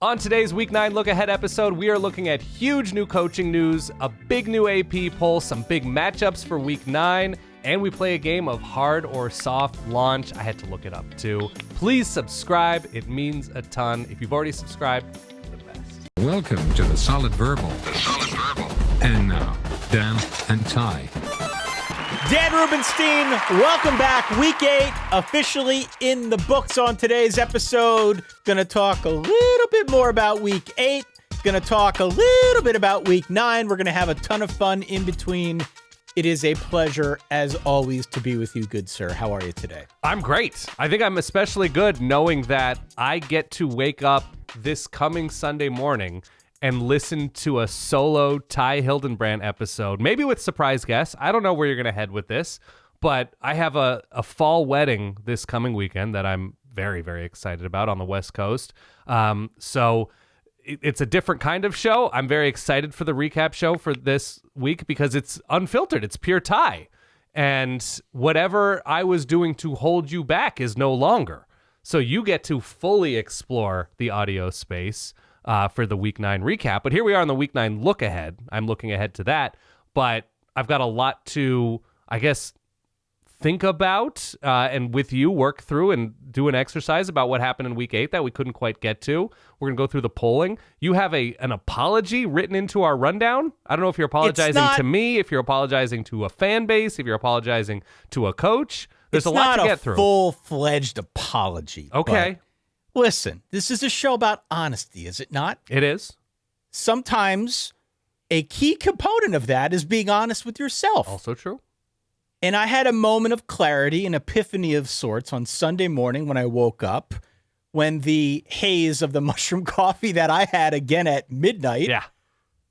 On today's Week 9 Look Ahead episode, we are looking at huge new coaching news, a big new AP poll, some big matchups for Week 9, and we play a game of hard or soft launch. I had to look it up too. Please subscribe. It means a ton. If you've already subscribed, you're the best. Welcome to the Solid Verbal. And now, Dan and Ty. Dan Rubenstein, welcome back. Week 8 officially in the books. On today's episode, going to talk a little bit more about Week 8. Going to talk a little bit about Week 9. We're going to have a ton of fun in between. It is a pleasure, as always, to be with you, good sir. How are you today? I'm great. I think I'm especially good knowing that I get to wake up this coming Sunday morning and listen to a solo Ty Hildenbrand episode, maybe with surprise guests. I don't know where you're going to head with this, but I have a fall wedding this coming weekend that I'm very, very excited about on the West Coast. So it's a different kind of show. I'm very excited for the recap show for this week because it's unfiltered. It's pure Ty. And whatever I was doing to hold you back is no longer. So you get to fully explore the audio space for the Week 9 recap. But here we are on the Week 9 look ahead. I'm looking ahead to that. But I've got a lot to, I guess, think about and with you work through and do an exercise about what happened in Week 8 that we couldn't quite get to. We're going to go through the polling. You have an apology written into our rundown. I don't know if you're apologizing to me, if you're apologizing to a fan base, if you're apologizing to a coach. There's a lot to get through. It's not a full-fledged apology. Okay. Listen, this is a show about honesty, is it not? It is. Sometimes a key component of that is being honest with yourself. Also true. And I had a moment of clarity, an epiphany of sorts on Sunday morning when I woke up, when the haze of the mushroom coffee that I had again at midnight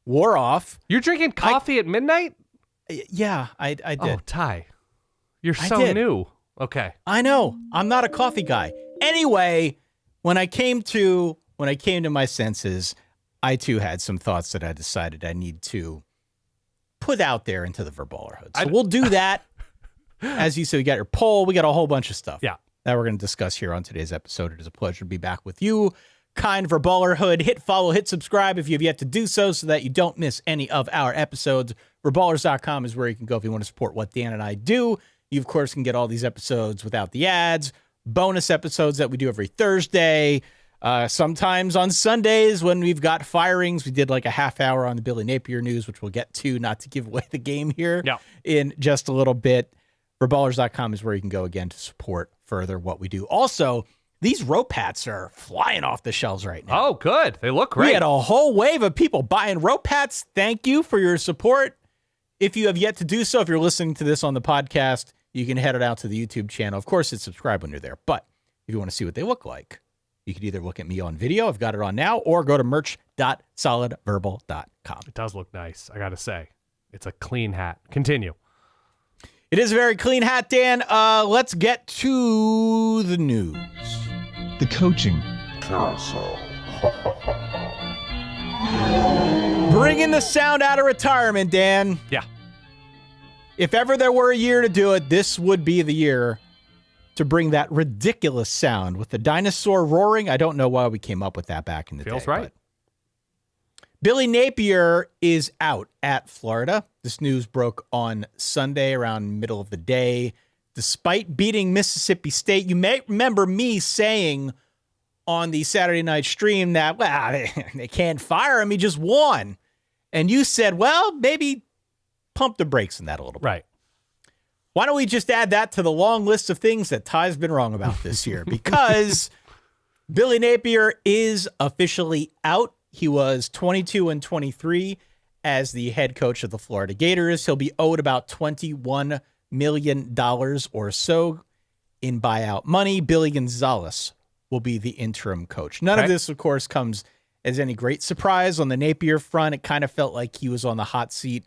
wore off. You're drinking coffee at midnight? Yeah, I did. Oh, Ty, you're so new. Okay. I know. I'm not a coffee guy. Anyway, when I came to my senses, I too had some thoughts that I decided I need to put out there into the verballerhood. So we'll do that. As you said, we got your poll. We got a whole bunch of stuff that we're going to discuss here on today's episode. It is a pleasure to be back with you, kind verballerhood. Hit follow, hit subscribe if you have yet to do so that you don't miss any of our episodes. Verballers.com is where you can go if you want to support what Dan and I do. You, of course, can get all these episodes without the ads, bonus episodes that we do every Thursday. Sometimes on Sundays when we've got firings, we did like a half hour on the Billy Napier news, which we'll get to, not to give away the game here in just a little bit. Verballers.com is where you can go again to support further what we do. Also, these rope hats are flying off the shelves right now. Oh, good. They look great. We had a whole wave of people buying rope hats. Thank you for your support. If you have yet to do so, if you're listening to this on the podcast, you can head it out to the YouTube channel. Of course, it's subscribe when you're there. But if you want to see what they look like, you can either look at me on video, I've got it on now, or go to merch.solidverbal.com. It does look nice, I got to say. It's a clean hat. Continue. It is a very clean hat, Dan. Let's get to the news. The coaching Carousel. Bringing the sound out of retirement, Dan. Yeah. If ever there were a year to do it, this would be the year to bring that ridiculous sound with the dinosaur roaring. I don't know why we came up with that back in the day. Feels right. Billy Napier is out at Florida. This news broke on Sunday around middle of the day. Despite beating Mississippi State, you may remember me saying on the Saturday night stream that, well, they can't fire him. He just won. And you said, well, maybe pump the brakes on that a little bit. Right. Why don't we just add that to the long list of things that Ty's been wrong about this year? Because Billy Napier is officially out. He was 22-23 as the head coach of the Florida Gators. He'll be owed about $21 million or so in buyout money. Billy Gonzalez will be the interim coach. None of this, of course, comes as any great surprise on the Napier front. It kind of felt like he was on the hot seat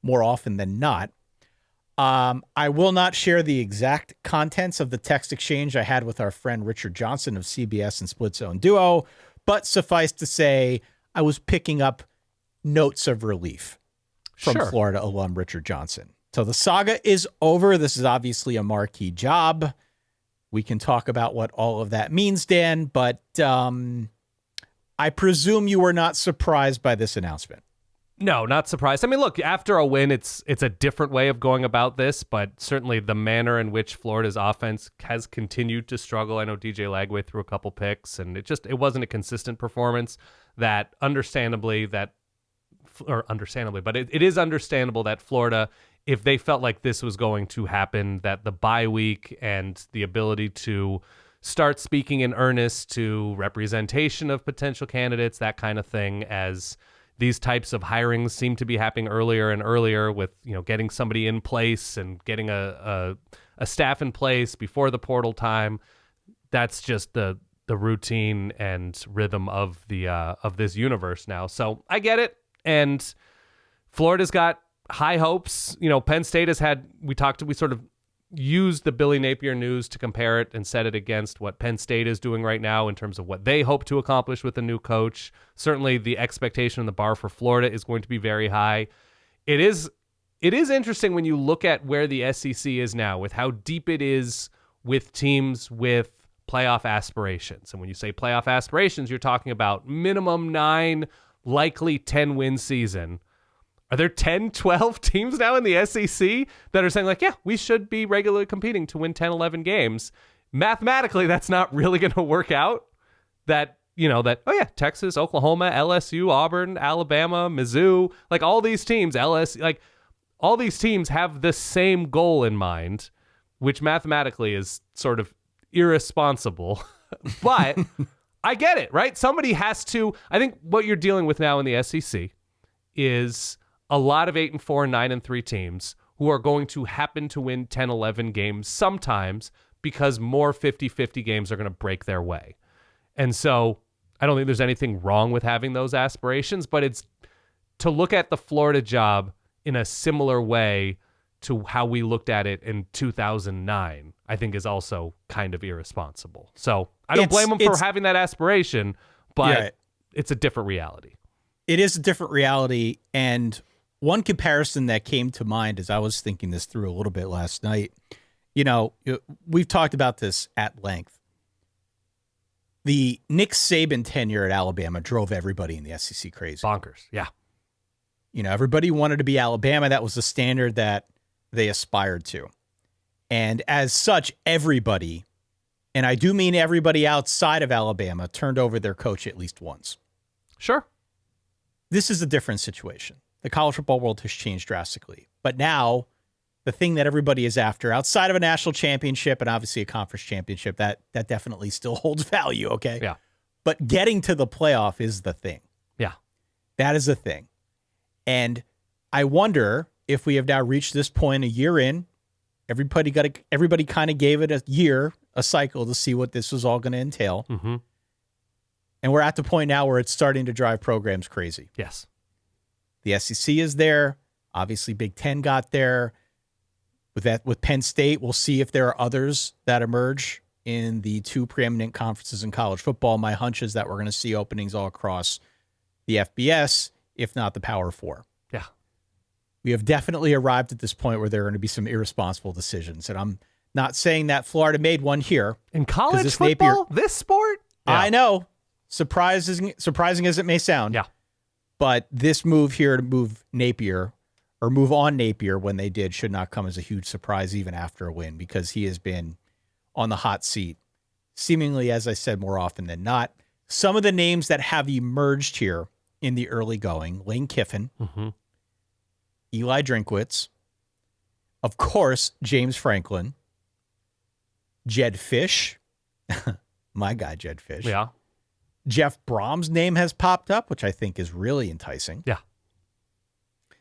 more often than not. I will not share the exact contents of the text exchange I had with our friend Richard Johnson of CBS and Split Zone Duo, but suffice to say, I was picking up notes of relief from Florida alum Richard Johnson. So the saga is over. This is obviously a marquee job. We can talk about what all of that means, Dan, but I presume you were not surprised by this announcement. No, not surprised. I mean, look, after a win, it's a different way of going about this, but certainly the manner in which Florida's offense has continued to struggle. I know DJ Lagway threw a couple picks, and it wasn't a consistent performance. That understandably, but it is understandable that Florida, if they felt like this was going to happen, that the bye week and the ability to start speaking in earnest to representation of potential candidates, that kind of thing, as these types of hirings seem to be happening earlier and earlier with, getting somebody in place and getting a staff in place before the portal time. That's just the routine and rhythm of this universe now. So I get it. And Florida's got high hopes. Penn State has had, we sort of used the Billy Napier news to compare it and set it against what Penn State is doing right now in terms of what they hope to accomplish with the new coach. Certainly the expectation and the bar for Florida is going to be very high. It is interesting when you look at where the SEC is now, with how deep it is with teams with playoff aspirations. And when you say playoff aspirations, you're talking about minimum 9, likely 10-win season. Are there 10, 12 teams now in the SEC that are saying, like, yeah, we should be regularly competing to win 10, 11 games? Mathematically, that's not really going to work out. Texas, Oklahoma, LSU, Auburn, Alabama, Mizzou, like all these teams, all these teams have the same goal in mind, which mathematically is sort of irresponsible. But I get it, right? Somebody has to. I think what you're dealing with now in the SEC is a lot of 8-4, 9-3 teams who are going to happen to win 10, 11 games sometimes because more 50-50 games are going to break their way. And so I don't think there's anything wrong with having those aspirations, but it's to look at the Florida job in a similar way to how we looked at it in 2009, I think is also kind of irresponsible. So I don't blame them for having that aspiration, but it's a different reality. It is a different reality, and one comparison that came to mind as I was thinking this through a little bit last night, we've talked about this at length. The Nick Saban tenure at Alabama drove everybody in the SEC crazy. Bonkers, yeah. Everybody wanted to be Alabama. That was the standard that they aspired to. And as such, everybody, and I do mean everybody outside of Alabama, turned over their coach at least once. Sure. This is a different situation. The college football world has changed drastically. But now, the thing that everybody is after, outside of a national championship and obviously a conference championship, that definitely still holds value, okay? Yeah. But getting to the playoff is the thing. Yeah. That is the thing. And I wonder if we have now reached this point a year in, everybody kind of gave it a cycle to see what this was all going to entail. Mm-hmm. And we're at the point now where it's starting to drive programs crazy. Yes. The SEC is there. Obviously, Big Ten got there. With Penn State, we'll see if there are others that emerge in the two preeminent conferences in college football. My hunch is that we're going to see openings all across the FBS, if not the Power Four. Yeah. We have definitely arrived at this point where there are going to be some irresponsible decisions. And I'm not saying that Florida made one here. In college football? This sport? Yeah. I know. Surprising as it may sound. Yeah. But this move here to move Napier or move on Napier when they did should not come as a huge surprise even after a win, because he has been on the hot seat seemingly, as I said, more often than not. Some of the names that have emerged here in the early going: Lane Kiffin, mm-hmm. Eli Drinkwitz, of course, James Franklin, Jed Fish, my guy Jed Fish. Yeah. Jeff Brom's name has popped up, which I think is really enticing. Yeah.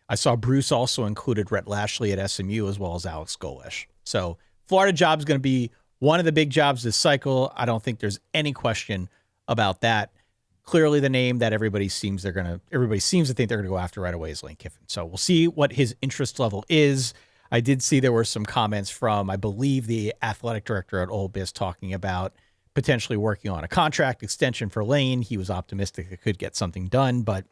I saw Bruce also included Rhett Lashley at SMU as well as Alex Golesh. So Florida job is going to be one of the big jobs this cycle. I don't think there's any question about that. Clearly the name that everybody seems to think they're going to go after right away is Lane Kiffin. So we'll see what his interest level is. I did see there were some comments from, I believe, the athletic director at Ole Miss talking about potentially working on a contract extension for Lane. He was optimistic it could get something done, but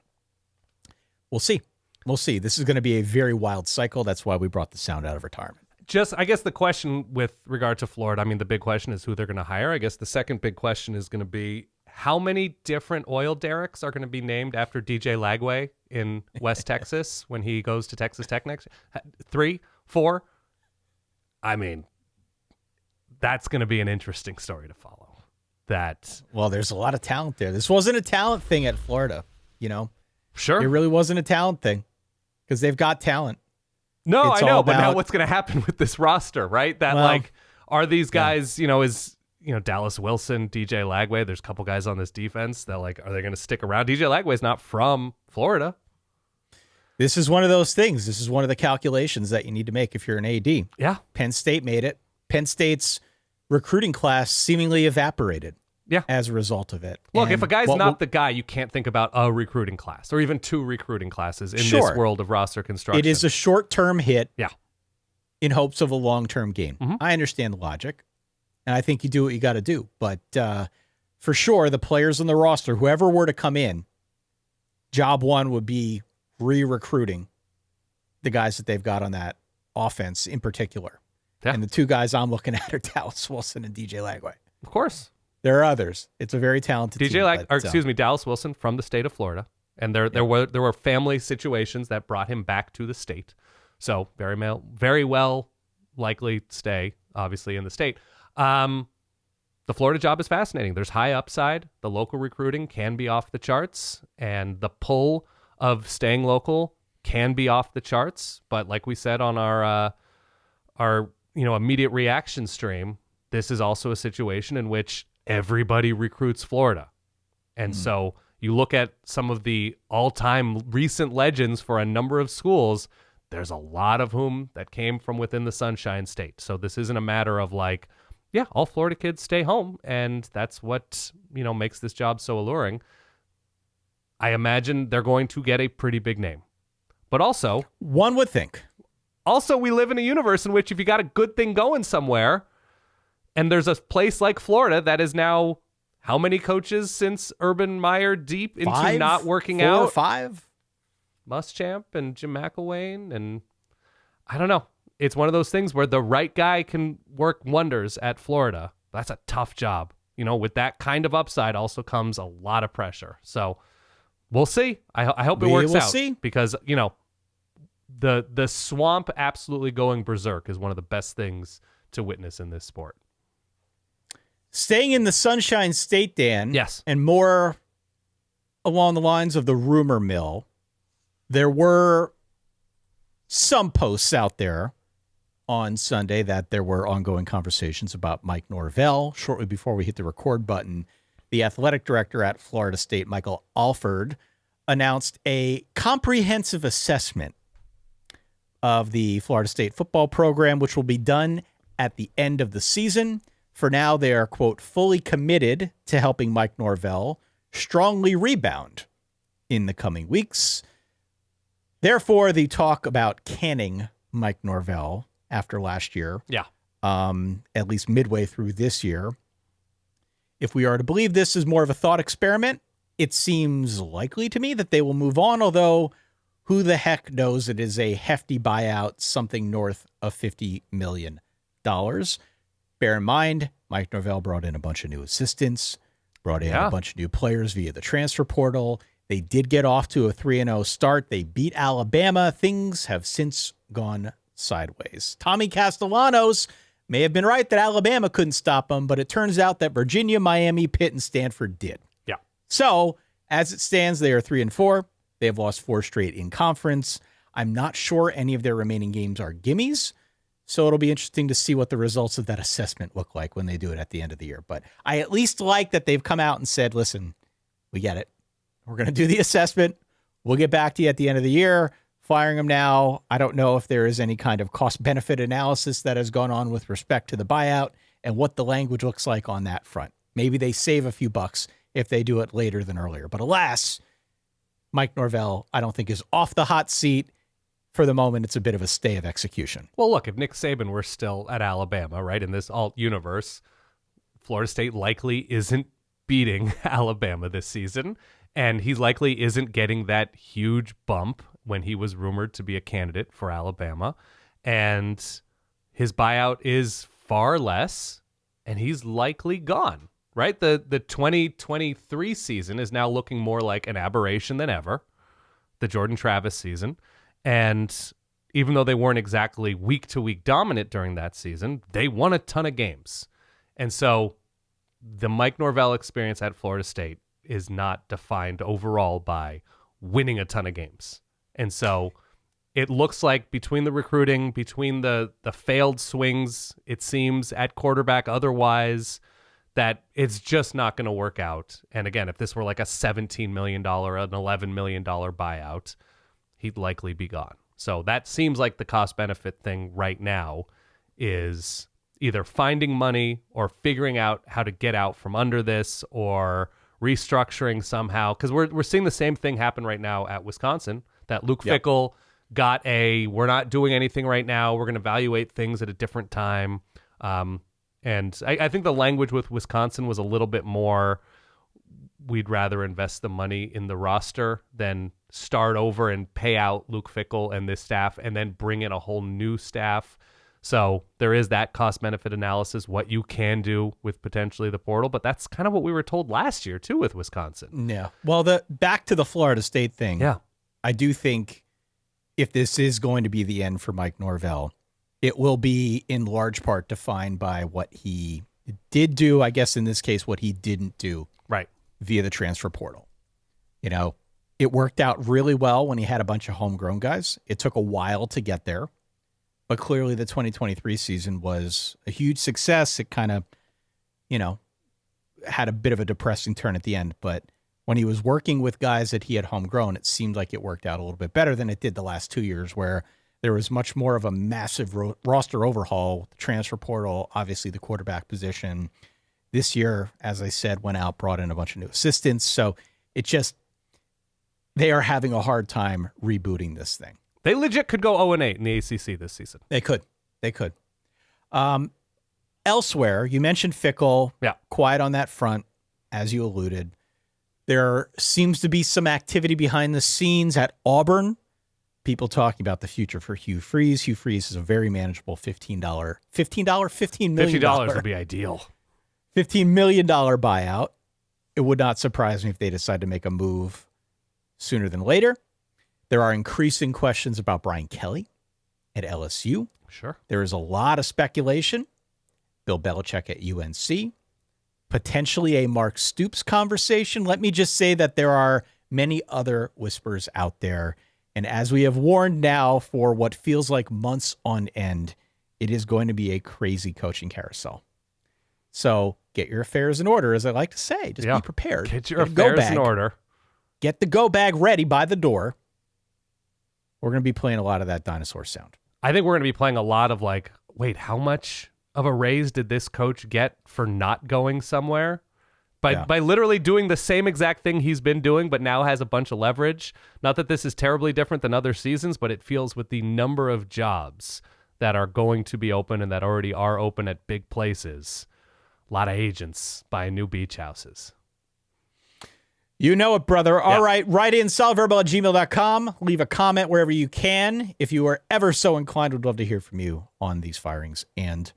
we'll see. We'll see. This is going to be a very wild cycle. That's why we brought the sound out of retirement. I guess the question with regard to Florida, I mean, the big question is who they're going to hire. I guess the second big question is going to be, how many different oil derricks are going to be named after DJ Lagway in West Texas when he goes to Texas Tech next? 3, 4? I mean, that's going to be an interesting story to follow. Well, there's a lot of talent there. This wasn't a talent thing at Florida, Sure. It really wasn't a talent thing because they've got talent. No, It's I know, all but now about- what's going to happen with this roster, right? Are these guys, Dallas Wilson, DJ Lagway, there's a couple guys on this defense that are they going to stick around? DJ Lagway's not from Florida. This is one of those things. This is one of the calculations that you need to make if you're an AD. Yeah. Penn State made it. Penn State's recruiting class seemingly evaporated. Yeah. As a result of it. Look, And if a guy's not the guy, you can't think about a recruiting class or even 2 recruiting classes in this world of roster construction. It is a short-term hit Yeah. in hopes of a long-term gain. Mhm. I understand the logic, and I think you do what you got to do. But for sure, the players on the roster, whoever were to come in, job one would be re-recruiting the guys that they've got on that offense in particular. Yeah. And the 2 guys I'm looking at are Dallas Wilson and DJ Lagway. Of course. There are others. It's a very talented team. Dallas Wilson from the state of Florida. And there were family situations that brought him back to the state. So very well likely stay, obviously, in the state. The Florida job is fascinating. There's high upside. The local recruiting can be off the charts, and the pull of staying local can be off the charts. But like we said on our immediate reaction stream, this is also a situation in which everybody recruits Florida. And so you look at some of the all-time recent legends for a number of schools, there's a lot of whom that came from within the Sunshine State. So this isn't a matter of all Florida kids stay home, and that's what, makes this job so alluring. I imagine they're going to get a pretty big name. But also, one would think. Also, we live in a universe in which if you got a good thing going somewhere, and there's a place like Florida that is now how many coaches since Urban Meyer deep into 5, not working 4 out? or 5? Muschamp and Jim McElwain, and I don't know. It's one of those things where the right guy can work wonders at Florida. That's a tough job. With that kind of upside also comes a lot of pressure. So we'll see. I hope it works out. See. Because, the swamp absolutely going berserk is one of the best things to witness in this sport. Staying in the Sunshine State, Dan. Yes. And more along the lines of the rumor mill, there were some posts out there on Sunday that there were ongoing conversations about Mike Norvell. Shortly before we hit the record button, the athletic director at Florida State, Michael Alford, announced a comprehensive assessment of the Florida State football program, which will be done at the end of the season. For now, they are, quote, fully committed to helping Mike Norvell strongly rebound in the coming weeks. Therefore, the talk about canning Mike Norvell after last year, at least midway through this year, if we are to believe this is more of a thought experiment, it seems likely to me that they will move on, although who the heck knows? It is a hefty buyout, something north of $50 million. Bear in mind, Mike Norvell brought in a bunch of new assistants, brought in a bunch of new players via the transfer portal. They did get off to a 3-0 start. They beat Alabama. Things have since gone sideways. Tommy Castellanos may have been right that Alabama couldn't stop them, but it turns out that Virginia, Miami, Pitt, and Stanford did. Yeah. So, as it stands, they are 3-4. They have lost 4 straight in conference. I'm not sure any of their remaining games are gimmies. So it'll be interesting to see what the results of that assessment look like when they do it at the end of the year. But I at least like that they've come out and said, listen, we get it. We're going to do the assessment. We'll get back to you at the end of the year. Firing them now, I don't know if there is any kind of cost-benefit analysis that has gone on with respect to the buyout and what the language looks like on that front. Maybe they save a few bucks if they do it later than earlier. But alas, Mike Norvell, I don't think, is off the hot seat. For the moment, it's a bit of a stay of execution. Well, look, if Nick Saban were still at Alabama, right, in this alt universe, Florida State likely isn't beating Alabama this season, and he likely isn't getting that huge bump when he was rumored to be a candidate for Alabama, and his buyout is far less, and he's likely gone, right? The 2023 season is now looking more like an aberration than ever, the Jordan Travis season. And even though they weren't exactly week-to-week dominant during that season, they won a ton of games. And so the Mike Norvell experience at Florida State is not defined overall by winning a ton of games. And so it looks like between the recruiting, between the failed swings, it seems, at quarterback otherwise, that it's just not going to work out. And again, if this were like a $17 million, an $11 million buyout, he'd likely be gone. So that seems like the cost-benefit thing right now is either finding money or figuring out how to get out from under this or restructuring somehow. Because we're seeing the same thing happen right now at Wisconsin, that Luke Fickell got we're not doing anything right now. We're going to evaluate things at a different time. And I think the language with Wisconsin was a little bit more, we'd rather invest the money in the roster than start over and pay out Luke Fickell and this staff and then bring in a whole new staff. So there is that cost-benefit analysis, what you can do with potentially the portal, but that's kind of what we were told last year, too, with Wisconsin. Yeah. Well, back to the Florida State thing. Yeah. I do think if this is going to be the end for Mike Norvell, it will be in large part defined by what he did do, I guess in this case, what he didn't do via the transfer portal. You know, it worked out really well when he had a bunch of homegrown guys. It took a while to get there, but clearly the 2023 season was a huge success. It kind of, had a bit of a depressing turn at the end, but when he was working with guys that he had homegrown, it seemed like it worked out a little bit better than it did the last 2 years, where there was much more of a massive roster overhaul, the transfer portal, obviously the quarterback position. This year, as I said, went out, brought in a bunch of new assistants. So they are having a hard time rebooting this thing. They legit could go 0-8 in the ACC this season. They could. Elsewhere, you mentioned Fickell. Yeah. Quiet on that front, as you alluded. There seems to be some activity behind the scenes at Auburn. People talking about the future for Hugh Freeze. Hugh Freeze is a very manageable $15 million. $50 would be ideal. $15 million buyout. It would not surprise me if they decide to make a move sooner than later. There are increasing questions about Brian Kelly at LSU. Sure. There is a lot of speculation. Bill Belichick at UNC. Potentially a Mark Stoops conversation. Let me just say that there are many other whispers out there. And as we have warned now for what feels like months on end, it is going to be a crazy coaching carousel. So get your affairs in order, as I like to say. Just be prepared. Get your affairs in order. Get the go bag ready by the door. We're going to be playing a lot of that dinosaur sound. I think we're going to be playing a lot of wait, how much of a raise did this coach get for not going somewhere? By literally doing the same exact thing he's been doing, but now has a bunch of leverage. Not that this is terribly different than other seasons, but it feels with the number of jobs that are going to be open and that already are open at big places. A lot of agents buying new beach houses. You know it, brother. All right. Write in solidverbal@gmail.com. Leave a comment wherever you can. If you are ever so inclined, we'd love to hear from you on these firings and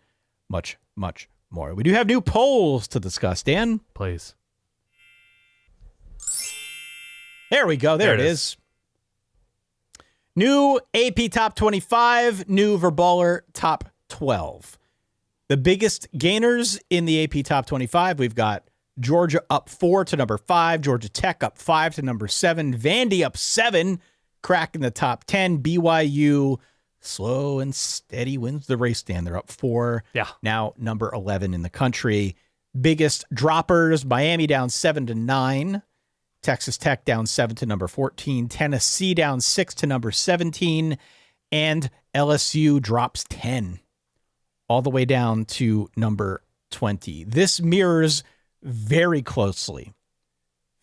much, much more. We do have new polls to discuss, Dan. Please. There we go. There it is. New AP Top 25, new Verballer Top 12. The biggest gainers in the AP Top 25, we've got Georgia up 4 to number 5, Georgia Tech up 5 to number 7, Vandy up 7, cracking the top 10, BYU slow and steady wins the race, Dan. They're up 4. Yeah. Now number 11 in the country. Biggest droppers, Miami down 7 to 9. Texas Tech down 7 to number 14. Tennessee down 6 to number 17. And LSU drops 10 all the way down to number 20. This mirrors very closely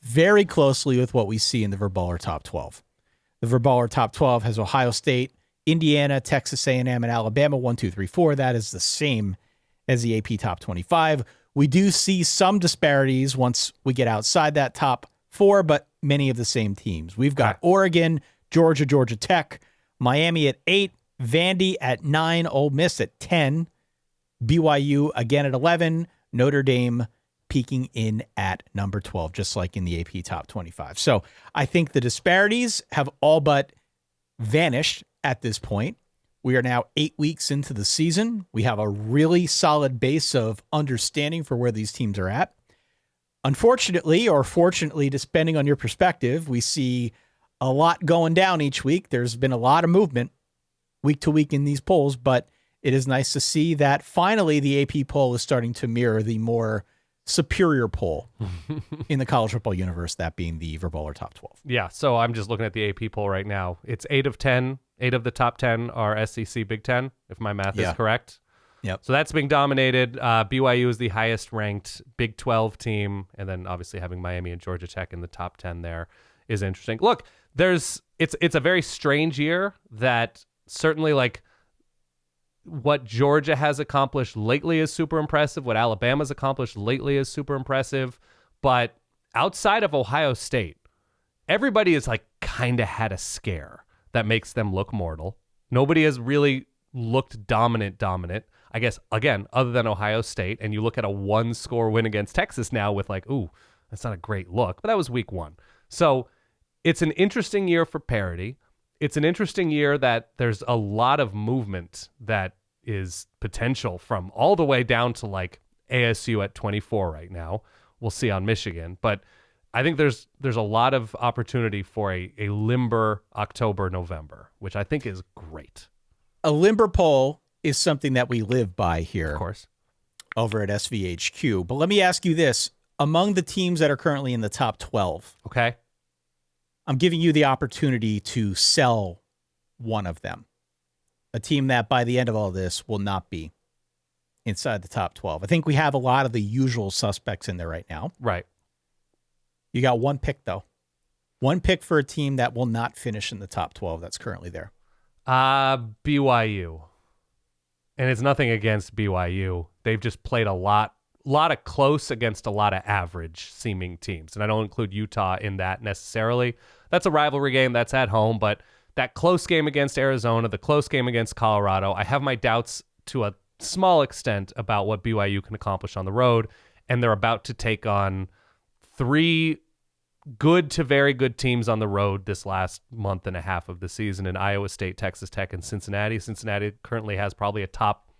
with what we see in the Verballer Top 12. The Verballer Top 12 has Ohio State, Indiana, Texas A&M, and Alabama, 1, 2, 3, 4. That is the same as the AP Top 25. We do see some disparities once we get outside that top 4, but many of the same teams. We've got Oregon, Georgia, Georgia Tech, Miami at 8, Vandy at 9, Ole Miss at 10, BYU again at 11, Notre Dame peaking in at number 12, just like in the AP Top 25. So I think the disparities have all but vanished at this point. We are now 8 weeks into the season. We have a really solid base of understanding for where these teams are at. Unfortunately, or fortunately, depending on your perspective, we see a lot going down each week. There's been a lot of movement week to week in these polls, but it is nice to see that finally the AP poll is starting to mirror the more superior poll in the college football universe, that being the Verboller Top 12. Yeah, so I'm just looking at the AP poll right now. It's 8 of 10. 8 of the top 10 are SEC Big Ten, if my math is correct. Yep. So that's being dominated. BYU is the highest ranked Big 12 team, and then obviously having Miami and Georgia Tech in the top 10 there is interesting. Look, it's a very strange year that certainly like what Georgia has accomplished lately is super impressive. What Alabama's accomplished lately is super impressive. But outside of Ohio State, everybody is like kind of had a scare that makes them look mortal. Nobody has really looked dominant. I guess, again, other than Ohio State, and you look at a 1-score win against Texas now with like, ooh, that's not a great look, but that was week 1. So it's an interesting year for parity. It's an interesting year that there's a lot of movement that is potential from all the way down to like ASU at 24 right now. We'll see on Michigan, but I think there's a lot of opportunity for a limber October, November, which I think is great. A limber poll is something that we live by here, Of course. over at SVHQ. But let me ask you this. Among the teams that are currently in the top 12, Okay. I'm giving you the opportunity to sell one of them. A team that by the end of all this will not be inside the top 12. I think we have a lot of the usual suspects in there right now. Right. You got one pick, though. One pick for a team that will not finish in the top 12 that's currently there. BYU. And it's nothing against BYU. They've just played a lot of close against a lot of average seeming teams. And I don't include Utah in that necessarily. That's a rivalry game. That's at home. But that close game against Arizona, the close game against Colorado, I have my doubts to a small extent about what BYU can accomplish on the road. And they're about to take on 3 good to very good teams on the road this last month and a half of the season in Iowa State, Texas Tech, and Cincinnati. Cincinnati currently has probably a top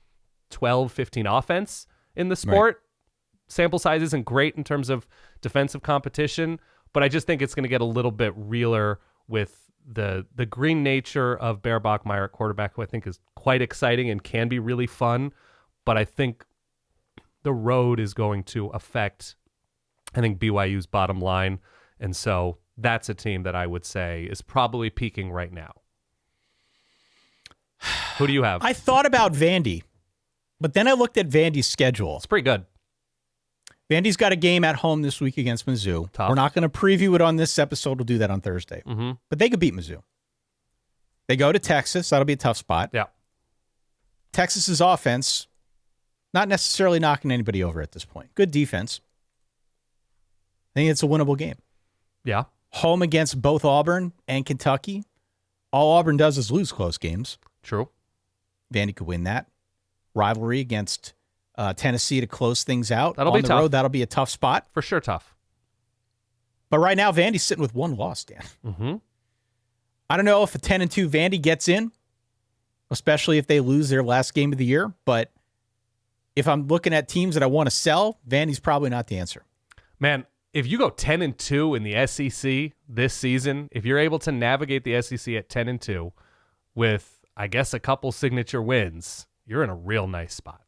12, 15 offense in the sport. Right. Sample size isn't great in terms of defensive competition, but I just think it's going to get a little bit realer with the green nature of Bear Bachmeier at quarterback, who I think is quite exciting and can be really fun. But I think the road is going to affect, I think, BYU's bottom line. And so that's a team that I would say is probably peaking right now. Who do you have? I thought about Vandy, but then I looked at Vandy's schedule. It's pretty good. Vandy's got a game at home this week against Mizzou. Tough. We're not going to preview it on this episode. We'll do that on Thursday. Mm-hmm. But they could beat Mizzou. They go to Texas. That'll be a tough spot. Yeah. Texas's offense, not necessarily knocking anybody over at this point. Good defense. I think it's a winnable game. Yeah. Home against both Auburn and Kentucky. All Auburn does is lose close games. True. Vandy could win that. Rivalry against Tennessee to close things out. That'll on be the tough. road, that'll be a tough spot. For sure tough. But right now, Vandy's sitting with 1 loss, Dan. Mm-hmm. I don't know if a 10-2 Vandy gets in, especially if they lose their last game of the year. But if I'm looking at teams that I want to sell, Vandy's probably not the answer. Man, if you go 10-2 in the SEC this season, if you're able to navigate the SEC at 10-2 with, I guess, a couple signature wins, you're in a real nice spot.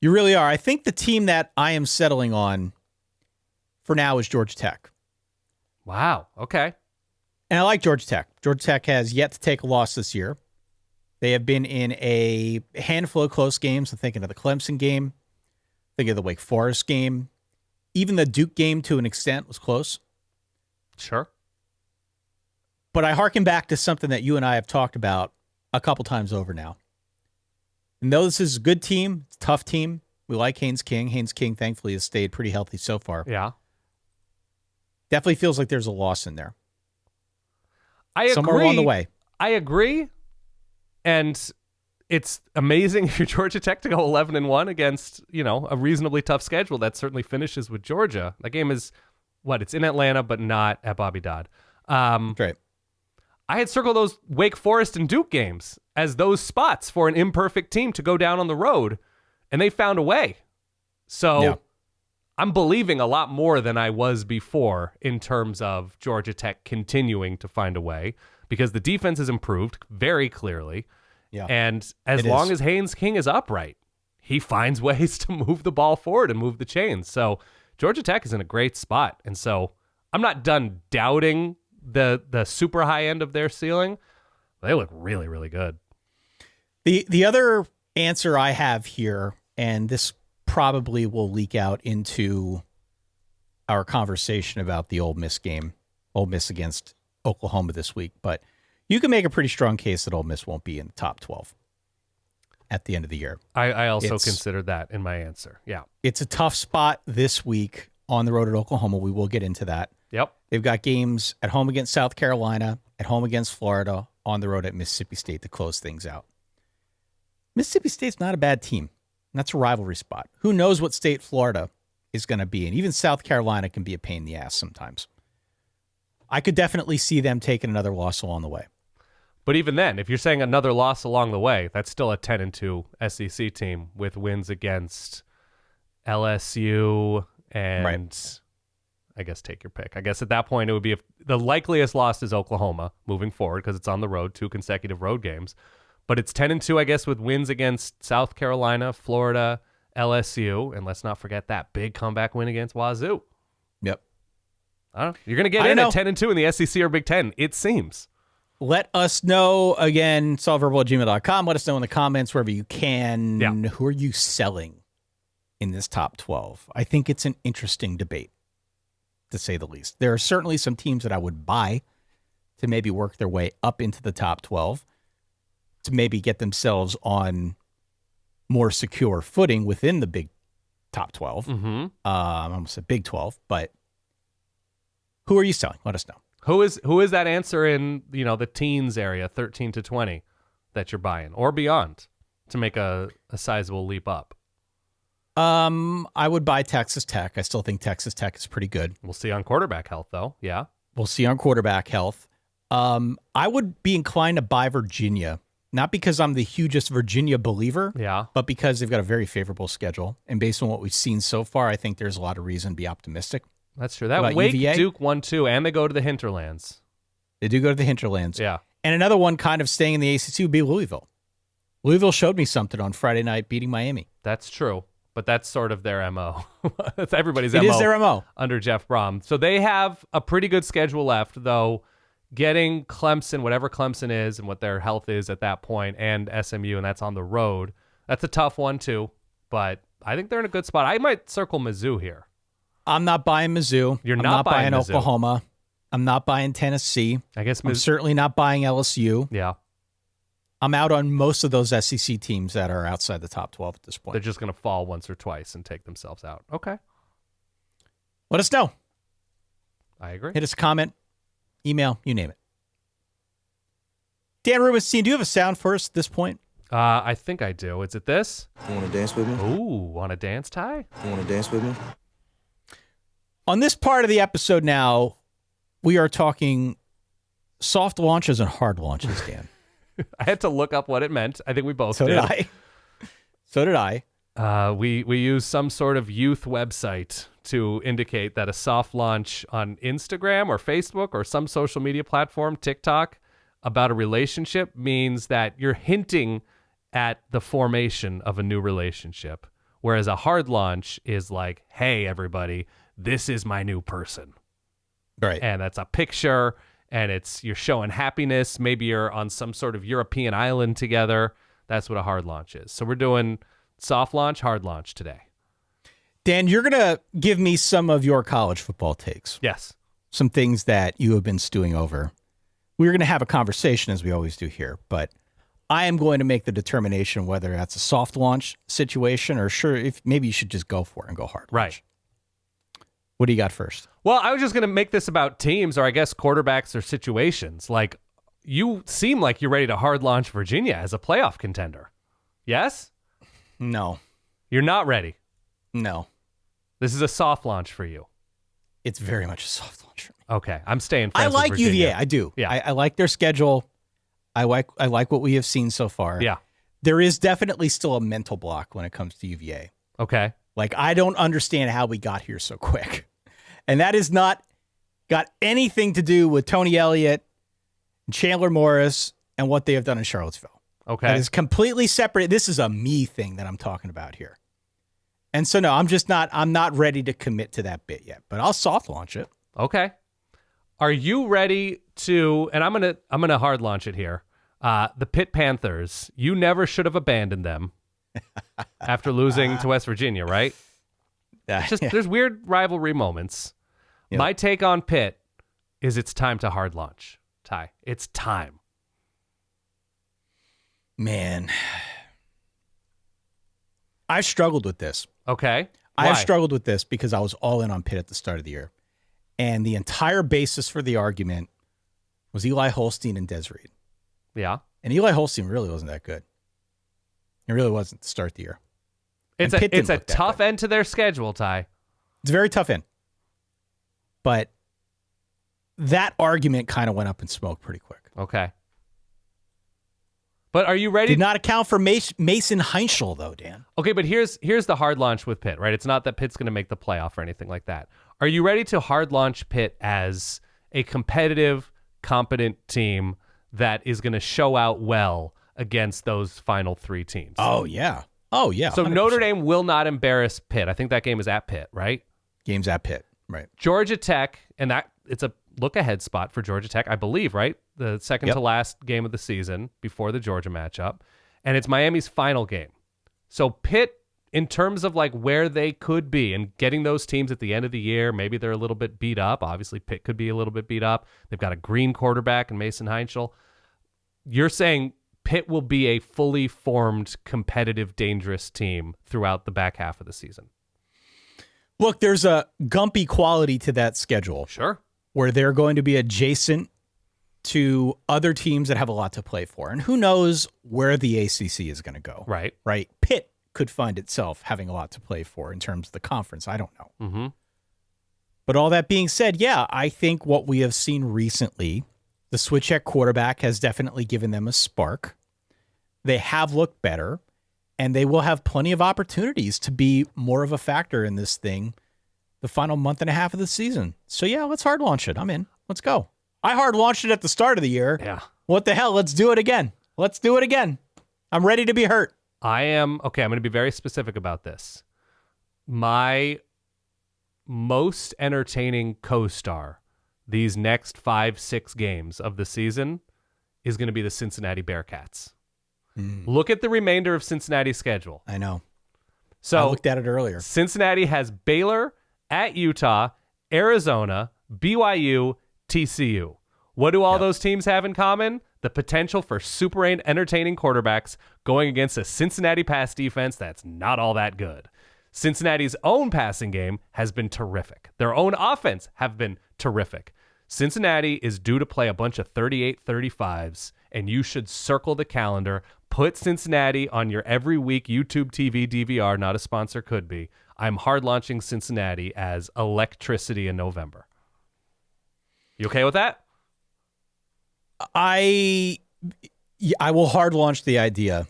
You really are. I think the team that I am settling on for now is Georgia Tech. Wow. Okay. And I like Georgia Tech. Georgia Tech has yet to take a loss this year. They have been in a handful of close games. I'm thinking of the Clemson game, thinking of the Wake Forest game. Even the Duke game, to an extent, was close. Sure. But I hearken back to something that you and I have talked about a couple times over now. And though this is a good team, it's a tough team, we like Haynes King. Haynes King, thankfully, has stayed pretty healthy so far. Yeah. Definitely feels like there's a loss in there. I agree. Somewhere along the way. I agree. And it's amazing if you're Georgia Tech to go 11-1 against, a reasonably tough schedule that certainly finishes with Georgia. That game is it's in Atlanta, but not at Bobby Dodd. Right. I had circled those Wake Forest and Duke games as those spots for an imperfect team to go down on the road, and they found a way. So Yeah. I'm believing a lot more than I was before in terms of Georgia Tech continuing to find a way, because the defense has improved very clearly. Yeah. And as long as Haynes King is upright, he finds ways to move the ball forward and move the chains. So Georgia Tech is in a great spot. And so I'm not done doubting the super high end of their ceiling. They look really, really good. The other answer I have here, and this probably will leak out into our conversation about the Ole Miss game, Ole Miss against Oklahoma this week, but you can make a pretty strong case that Ole Miss won't be in the top 12 at the end of the year. I also considered that in my answer. Yeah. It's a tough spot this week on the road at Oklahoma. We will get into that. Yep. They've got games at home against South Carolina, at home against Florida, on the road at Mississippi State to close things out. Mississippi State's not a bad team. That's a rivalry spot. Who knows what state Florida is going to be in? Even South Carolina can be a pain in the ass sometimes. I could definitely see them taking another loss along the way. But even then, if you're saying another loss along the way, that's still a 10-2 SEC team with wins against LSU and Right. I guess take your pick. I guess at that point it would be the likeliest loss is Oklahoma moving forward because it's on the road, 2 consecutive road games. But it's 10-2, I guess, with wins against South Carolina, Florida, LSU, and let's not forget that big comeback win against Wazoo. Yep. I don't know. You're going to get in at 10-2 in the SEC or Big Ten, it seems. Let us know, again, solveverbal@gmail.com. Let us know in the comments wherever you can. Yeah. Who are you selling in this top 12? I think it's an interesting debate, to say the least. There are certainly some teams that I would buy to maybe work their way up into the top 12, to maybe get themselves on more secure footing within the big top 12. Mm-hmm. I almost said Big 12, but who are you selling? Let us know. Who is that answer in the teens area, 13 to 20, that you're buying or beyond to make a sizable leap up? I would buy Texas Tech. I still think Texas Tech is pretty good. We'll see on quarterback health, though. Yeah. We'll see on quarterback health. I would be inclined to buy Virginia, not because I'm the hugest Virginia believer, Yeah. but because they've got a very favorable schedule. And based on what we've seen so far, I think there's a lot of reason to be optimistic. That's true. That About Wake UVA? Duke 1-2, and they go to the hinterlands. They do go to the hinterlands. Yeah. And another one kind of staying in the ACC would be Louisville. Louisville showed me something on Friday night beating Miami. That's true. But that's sort of their MO. That's everybody's It MO. is their MO. Under Jeff Brom. So they have a pretty good schedule left, though. Getting Clemson, whatever Clemson is and what their health is at that point, and SMU, and that's on the road. That's a tough one, too. But I think they're in a good spot. I might circle Mizzou here. I'm not buying Mizzou. You're I'm not buying Mizzou. Oklahoma. I'm not buying Tennessee. I guess I'm certainly not buying LSU. Yeah. I'm out on most of those SEC teams that are outside the top 12 at this point. They're just going to fall once or twice and take themselves out. Okay. Let us know. I agree. Hit us a comment, email, you name it. Dan Rubenstein, do you have a sound for us at this point? I think I do. Is it this? You want to dance with me? Ooh, want to dance, Ty? You want to dance with me? On this part of the episode now, we are talking soft launches and hard launches, Dan. I had to look up what it meant. I think we both So did. did I. So did I. We use some sort of youth website to indicate that a soft launch on Instagram or Facebook or some social media platform, TikTok, about a relationship means that you're hinting at the formation of a new relationship. Whereas a hard launch is like, hey, everybody, this is my new person. Right. And that's a picture, and you're showing happiness. Maybe you're on some sort of European island together. That's what a hard launch is. So we're doing soft launch, hard launch today. Dan, you're going to give me some of your college football takes. Yes. Some things that you have been stewing over. We're going to have a conversation, as we always do here, but I am going to make the determination whether that's a soft launch situation or if maybe you should just go for it and go hard launch. Right. What do you got first? Well, I was just going to make this about teams, or I guess quarterbacks or situations. Like, you seem like you're ready to hard launch Virginia as a playoff contender. Yes? No. You're not ready. No. This is a soft launch for you. It's very much a soft launch for me. Okay, I'm staying I friends like with Virginia. UVA. I do. Yeah. I like their schedule. I like what we have seen so far. Yeah. There is definitely still a mental block when it comes to UVA. Okay. Like, I don't understand how we got here so quick. And that is not got anything to do with Tony Elliott, Chandler Morris, and what they have done in Charlottesville. Okay. That is completely separate. This is a me thing that I'm talking about here. And so, no, I'm not ready to commit to that bit yet, but I'll soft launch it. Okay. Are you ready to, and I'm gonna hard launch it here. The Pitt Panthers, you never should have abandoned them after losing to West Virginia, right? There's weird rivalry moments. Yep. My take on Pitt is it's time to hard launch. Ty, it's time. Man, I've struggled with this. Okay. I have struggled with this because I was all in on Pitt at the start of the year. And the entire basis for the argument was Eli Holstein and Des Reed. Yeah. And Eli Holstein really wasn't that good. It really wasn't to start the year. It's a tough end to their schedule, Ty. It's a very tough end. But that argument kind of went up in smoke pretty quick. Okay. But are you ready? Did not account for Mason Heinschel, though, Dan. Okay, but here's the hard launch with Pitt, right? It's not that Pitt's going to make the playoff or anything like that. Are you ready to hard launch Pitt as a competitive, competent team that is going to show out well against those final three teams? Oh, yeah. So 100%. Notre Dame will not embarrass Pitt. I think that game is at Pitt, right? Game's at Pitt, right. Georgia Tech, and it's a look-ahead spot for Georgia Tech, I believe, right? The second to last game of the season before the Georgia matchup. And it's Miami's final game. So Pitt, in terms of like where they could be and getting those teams at the end of the year, maybe they're a little bit beat up. Obviously, Pitt could be a little bit beat up. They've got a green quarterback in Mason Heinschel. You're saying Pitt will be a fully formed, competitive, dangerous team throughout the back half of the season. Look, there's a gumpy quality to that schedule. Sure. Where they're going to be adjacent to other teams that have a lot to play for. And who knows where the ACC is going to go. Right. Right. Pitt could find itself having a lot to play for in terms of the conference. I don't know. Mm-hmm. But all that being said, yeah, I think what we have seen recently, the switch at quarterback has definitely given them a spark. They have looked better, and they will have plenty of opportunities to be more of a factor in this thing the final month and a half of the season. So, yeah, let's hard launch it. I'm in. Let's go. I hard launched it at the start of the year. Yeah. What the hell? Let's do it again. Let's do it again. I'm ready to be hurt. I'm going to be very specific about this. My most entertaining co-star these next 5-6 games of the season is going to be the Cincinnati Bearcats. Look at the remainder of Cincinnati's schedule. I know. So I looked at it earlier. Cincinnati has Baylor, at Utah, Arizona, BYU, TCU. What do all those teams have in common? The potential for super entertaining quarterbacks going against a Cincinnati pass defense that's not all that good. Cincinnati's own passing game has been terrific. Their own offense have been terrific. Cincinnati is due to play a bunch of 38-35s, and you should circle the calendar. Put Cincinnati on your every week YouTube TV DVR, not a sponsor, could be. I'm hard launching Cincinnati as electricity in November. You okay with that? I will hard launch the idea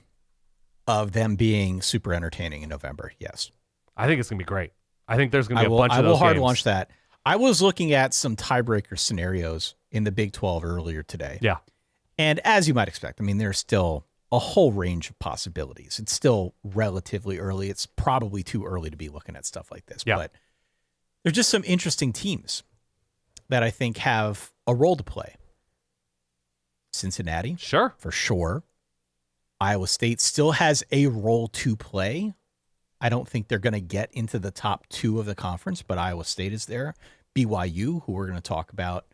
of them being super entertaining in November. Yes. I think it's going to be great. I think there's going to be a bunch of those I will hard games. launch that. I was looking at some tiebreaker scenarios in the Big 12 earlier today. Yeah. And as you might expect, I mean, there's still a whole range of possibilities. It's still relatively early. It's probably too early to be looking at stuff like this. Yeah. But there's just some interesting teams that I think have a role to play. Cincinnati. Sure. For sure. Iowa State still has a role to play. I don't think they're going to get into the top 2 of the conference, but Iowa State is there. BYU, who we're going to talk about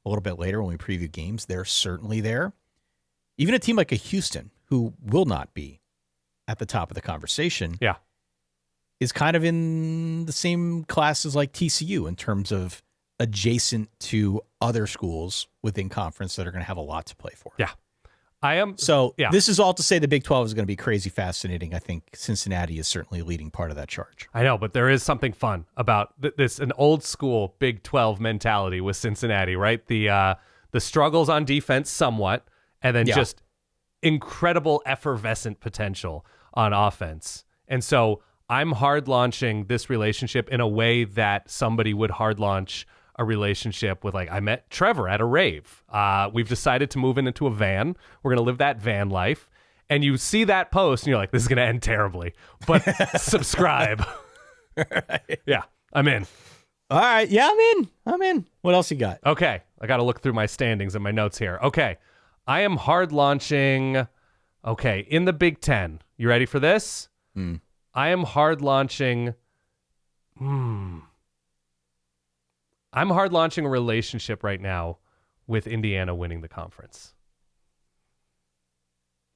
a little bit later when we preview games, they're certainly there. Even a team like a Houston, who will not be at the top of the conversation, is kind of in the same class as like TCU in terms of adjacent to other schools within conference that are going to have a lot to play for. Yeah. I am. So yeah. this is all to say the Big 12 is going to be crazy fascinating. I think Cincinnati is certainly leading part of that charge. I know, but there is something fun about this, an old school Big 12 mentality with Cincinnati, right? The struggles on defense somewhat, and then just incredible effervescent potential on offense. And so I'm hard launching this relationship in a way that somebody would hard launch a relationship with, like, I met Trevor at a rave. We've decided to move into a van. We're going to live that van life. And you see that post and you're like, this is going to end terribly, but subscribe. Right. Yeah, I'm in. All right. Yeah, I'm in. What else you got? Okay. I got to look through my standings and my notes here. Okay. I am hard launching. Okay. In the Big Ten. You ready for this? I am hard launching. I'm hard launching a relationship right now with Indiana winning the conference.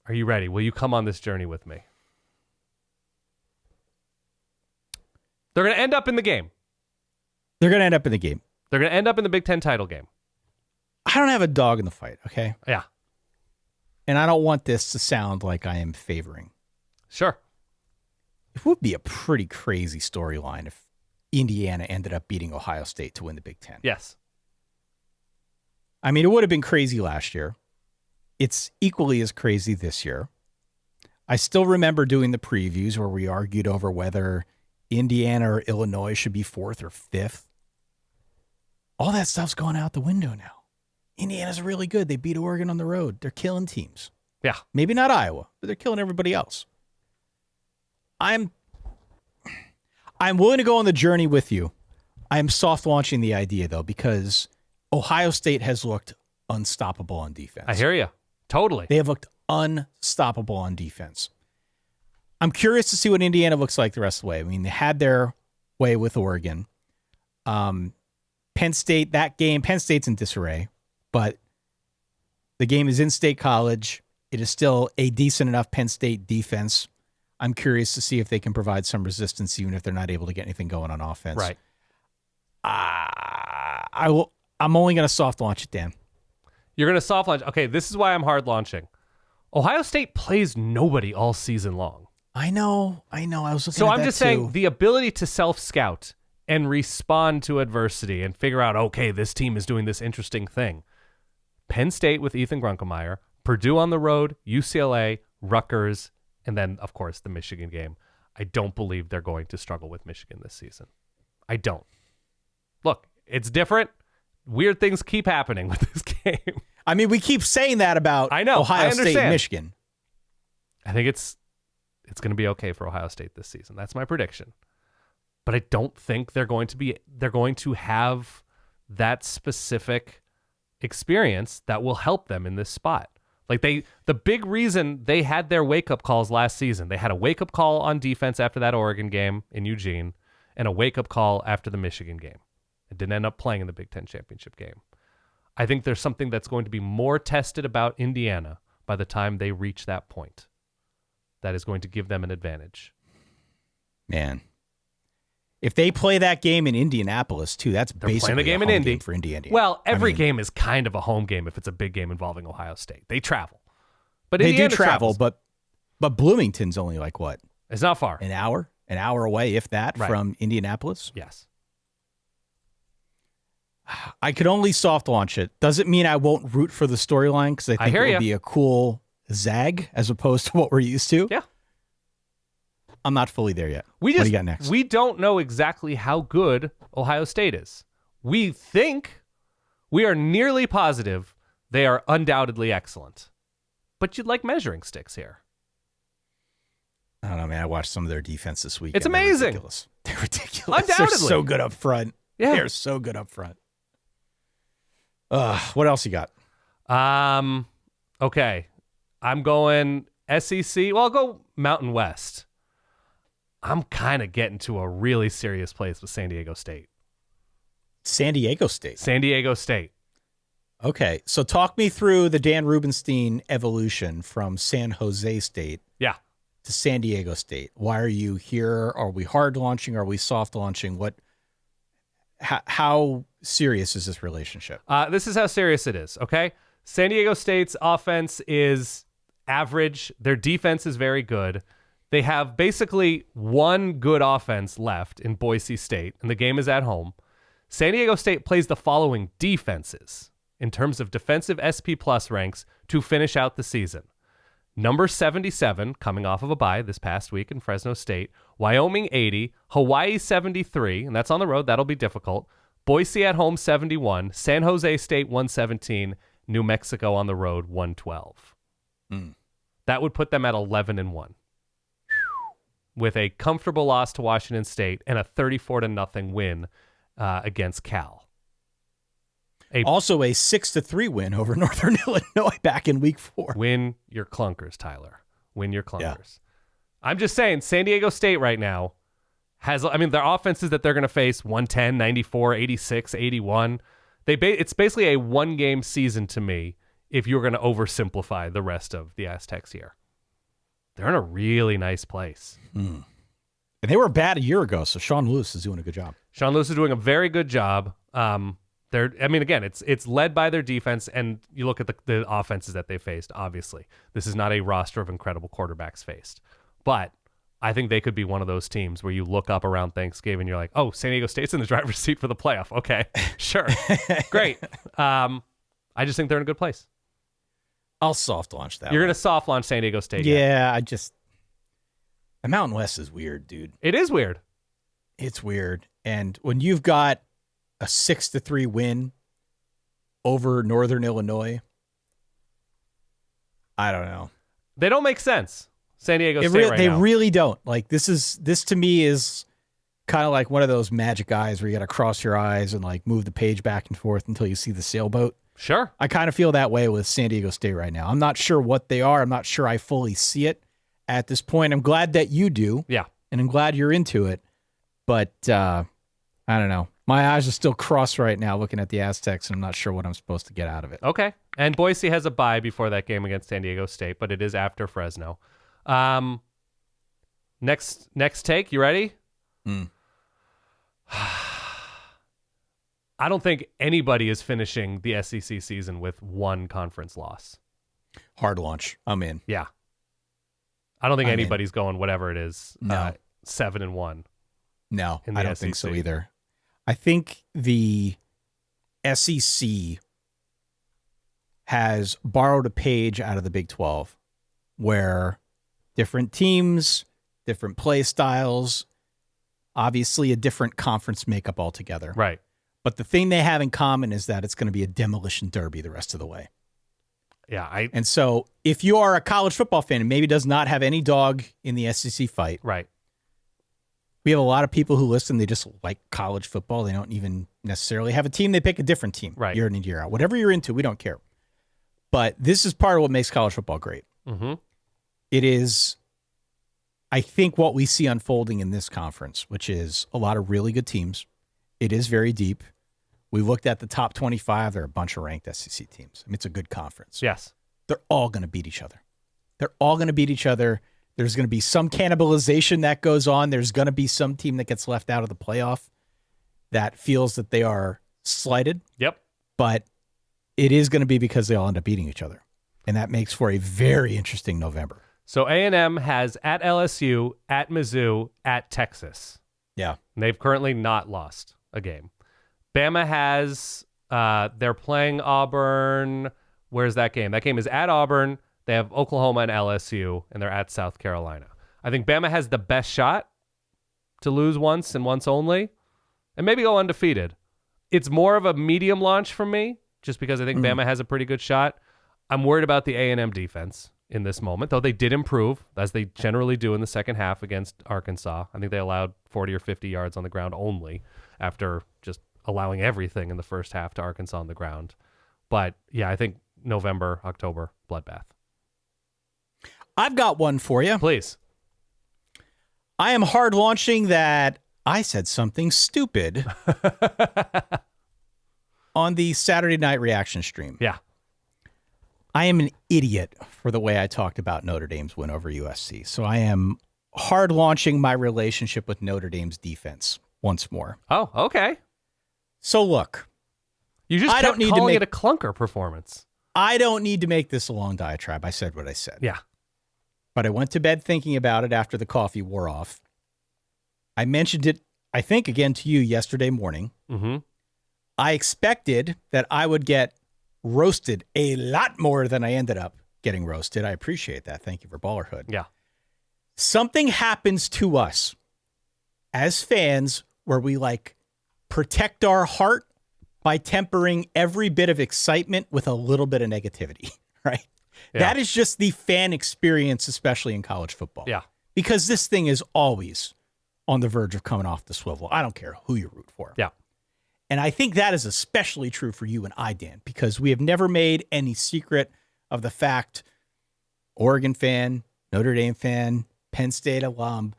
Are you ready? Will you come on this journey with me? They're going to end up in the game. They're going to end up in the game. They're going to end up in the Big Ten title game. I don't have a dog in the fight, okay? Yeah. And I don't want this to sound like I am favoring. Sure. It would be a pretty crazy storyline if Indiana ended up beating Ohio State to win the Big Ten. Yes. I mean, it would have been crazy last year. It's equally as crazy this year. I still remember doing the previews where we argued over whether Indiana or Illinois should be 4th or 5th. All that stuff's gone out the window now. Indiana's really good. They beat Oregon on the road. They're killing teams. Yeah. Maybe not Iowa, but they're killing everybody else. I'm willing to go on the journey with you. I am soft launching the idea, though, because Ohio State has looked unstoppable on defense. I hear you. Totally. They have looked unstoppable on defense. I'm curious to see what Indiana looks like the rest of the way. I mean, they had their way with Oregon. Penn State, that game, Penn State's in disarray, but the game is in State College. It is still a decent enough Penn State defense. I'm curious to see if they can provide some resistance, even if they're not able to get anything going on offense. Right. I'm only going to soft launch it, Dan. You're going to soft launch. Okay, this is why I'm hard launching. Ohio State plays nobody all season long. I know. I was looking So at I'm that just too. saying the ability to self-scout and respond to adversity and figure out, okay, this team is doing this interesting thing. Penn State with Ethan Grunkemeyer, Purdue on the road, UCLA, Rutgers, and then, of course, the Michigan game. I don't believe they're going to struggle with Michigan this season. I don't. Look, it's different. Weird things keep happening with this game. I mean, we keep saying that about Ohio State and Michigan. I think it's going to be okay for Ohio State this season. That's my prediction. But I don't think they're going to have that specific experience that will help them in this spot. Like the big reason they had their wake-up calls last season, they had a wake-up call on defense after that Oregon game in Eugene and a wake-up call after the Michigan game. It didn't end up playing in the Big Ten championship game. I think there's something that's going to be more tested about Indiana by the time they reach that point that is going to give them an advantage. Man. If they play that game in Indianapolis, too, that's basically playing the game a in home Indy game for Indiana. Well, every game is kind of a home game if it's a big game involving Ohio State. They travel. But they Indiana do travel, travels. but Bloomington's only like what? It's not far. An hour away, if that, Right. from Indianapolis. Yes. I could only soft launch it. Doesn't mean I won't root for the storyline because I think hear it ya. would be a cool zag as opposed to what we're used to. Yeah. I'm not fully there yet. What do you got next? We don't know exactly how good Ohio State is. We are nearly positive they are undoubtedly excellent. But you'd like measuring sticks here. I don't know, man. I watched some of their defense this week. It's and they're amazing. ridiculous. They're ridiculous. Undoubtedly. They're so good up front. Yeah. They're so good up front. What else you got? Okay. I'm going SEC. Well, I'll go Mountain West. I'm kind of getting to a really serious place with San Diego State. San Diego State. San Diego State. Okay, so talk me through the Dan Rubenstein evolution from San Jose State Yeah. to San Diego State. Why are you here? Are we hard launching? Are we soft launching? How serious is this relationship? This is how serious it is, okay? San Diego State's offense is average. Their defense is very good. They have basically one good offense left in Boise State, and the game is at home. San Diego State plays the following defenses in terms of defensive SP Plus ranks to finish out the season. Number 77, coming off of a bye this past week in Fresno State. Wyoming 80, Hawaii 73, and that's on the road. That'll be difficult. Boise at home 71, San Jose State 117, New Mexico on the road 112. That would put them at 11-1. With a comfortable loss to Washington State and a 34-0 win against Cal. Also a 6-3 win over Northern Illinois back in week 4. Win your clunkers, Tyler. Win your clunkers. Yeah. I'm just saying, San Diego State right now has, their offenses that they're going to face 110, 94, 86, 81. It's basically a one-game season to me if you're going to oversimplify the rest of the Aztecs here. They're in a really nice place. And they were bad a year ago, so Sean Lewis is doing a good job. Sean Lewis is doing a very good job. It's led by their defense, and you look at the offenses that they faced, obviously. This is not a roster of incredible quarterbacks faced. But I think they could be one of those teams where you look up around Thanksgiving and you're like, oh, San Diego State's in the driver's seat for the playoff. Okay, sure. Great. I just think they're in a good place. I'll soft launch that. You're going to soft launch San Diego State. Yeah, the Mountain West is weird, dude. It is weird. It's weird. And when you've got a 6-3 win over Northern Illinois, I don't know. They don't make sense. San Diego State they really don't. Like this to me is kind of like one of those magic eyes where you got to cross your eyes and like move the page back and forth until you see the sailboat. Sure. I kind of feel that way with San Diego State right now. I'm not sure what they are. I'm not sure I fully see it at this point. I'm glad that you do. Yeah. And I'm glad you're into it. But I don't know. My eyes are still crossed right now looking at the Aztecs, and I'm not sure what I'm supposed to get out of it. Okay. And Boise has a bye before that game against San Diego State, but it is after Fresno. Next take. You ready? I don't think anybody is finishing the SEC season with one conference loss. Hard launch. I'm in. Yeah. I don't think anybody's going whatever it is. No. 7-1. No, I don't think so either. I think the SEC has borrowed a page out of the Big 12 where different teams, different play styles, obviously a different conference makeup altogether. Right. But the thing they have in common is that it's going to be a demolition derby the rest of the way. Yeah. And so if you are a college football fan and maybe does not have any dog in the SEC fight. Right. We have a lot of people who listen. They just like college football. They don't even necessarily have a team. They pick a different team year in and year out. Whatever you're into, we don't care. But this is part of what makes college football great. Mm-hmm. It is, I think, what we see unfolding in this conference, which is a lot of really good teams. It is very deep. We looked at the top 25. There are a bunch of ranked SEC teams. I mean, it's a good conference. Yes. They're all going to beat each other. They're all going to beat each other. There's going to be some cannibalization that goes on. There's going to be some team that gets left out of the playoff that feels that they are slighted. Yep. But it is going to be because they all end up beating each other. And that makes for a very interesting November. So A&M has at LSU, at Mizzou, at Texas. Yeah. And they've currently not lost a game. Bama has, they're playing Auburn. Where's that game? That game is at Auburn. They have Oklahoma and LSU, and they're at South Carolina. I think Bama has the best shot to lose once and once only, and maybe go undefeated. It's more of a medium launch for me, just because I think Bama has a pretty good shot. I'm worried about the A&M defense in this moment, though they did improve, as they generally do in the second half against Arkansas. I think they allowed 40 or 50 yards on the ground only after just allowing everything in the first half to Arkansas on the ground. But, yeah, I think November, October, bloodbath. I've got one for you. Please. I am hard launching that I said something stupid on the Saturday night reaction stream. Yeah. I am an idiot for the way I talked about Notre Dame's win over USC. So I am hard launching my relationship with Notre Dame's defense once more. Oh, okay. So look. You just kept calling it a clunker performance. I don't need to make this a long diatribe. I said what I said. Yeah. But I went to bed thinking about it after the coffee wore off. I mentioned it, I think, again to you yesterday morning. Mm-hmm. I expected that I would get roasted a lot more than I ended up getting roasted. I appreciate that. Thank you for Ballerhood. Yeah. Something happens to us as fans where we protect our heart by tempering every bit of excitement with a little bit of negativity, right? Yeah. That is just the fan experience, especially in college football. Yeah. Because this thing is always on the verge of coming off the swivel. I don't care who you root for. Yeah. And I think that is especially true for you and I, Dan, because we have never made any secret of the fact, Oregon fan, Notre Dame fan, Penn State alum,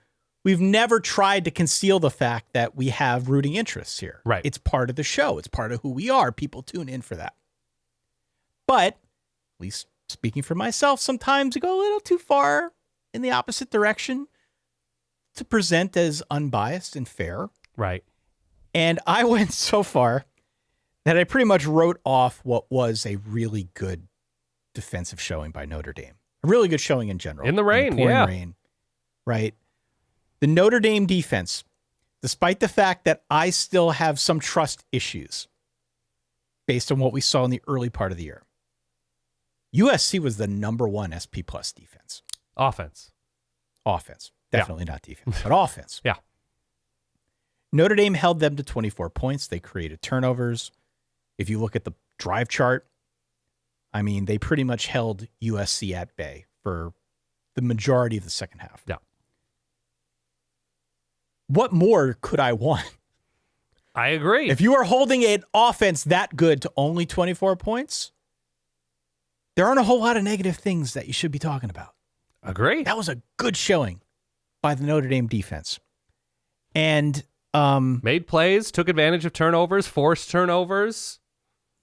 we've never tried to conceal the fact that we have rooting interests here. Right. It's part of the show. It's part of who we are. People tune in for that. But, at least speaking for myself, sometimes I go a little too far in the opposite direction to present as unbiased and fair. Right. And I went so far that I pretty much wrote off what was a really good defensive showing by Notre Dame. A really good showing in general. In the rain, pouring rain, right? The Notre Dame defense, despite the fact that I still have some trust issues based on what we saw in the early part of the year, USC was the number one SP plus defense. Offense. Definitely not defense, but offense. Yeah. Notre Dame held them to 24 points. They created turnovers. If you look at the drive chart, I mean, they pretty much held USC at bay for the majority of the second half. Yeah. What more could I want? I agree. If you are holding an offense that good to only 24 points, there aren't a whole lot of negative things that you should be talking about. Agree. That was a good showing by the Notre Dame defense. And made plays, took advantage of turnovers, forced turnovers.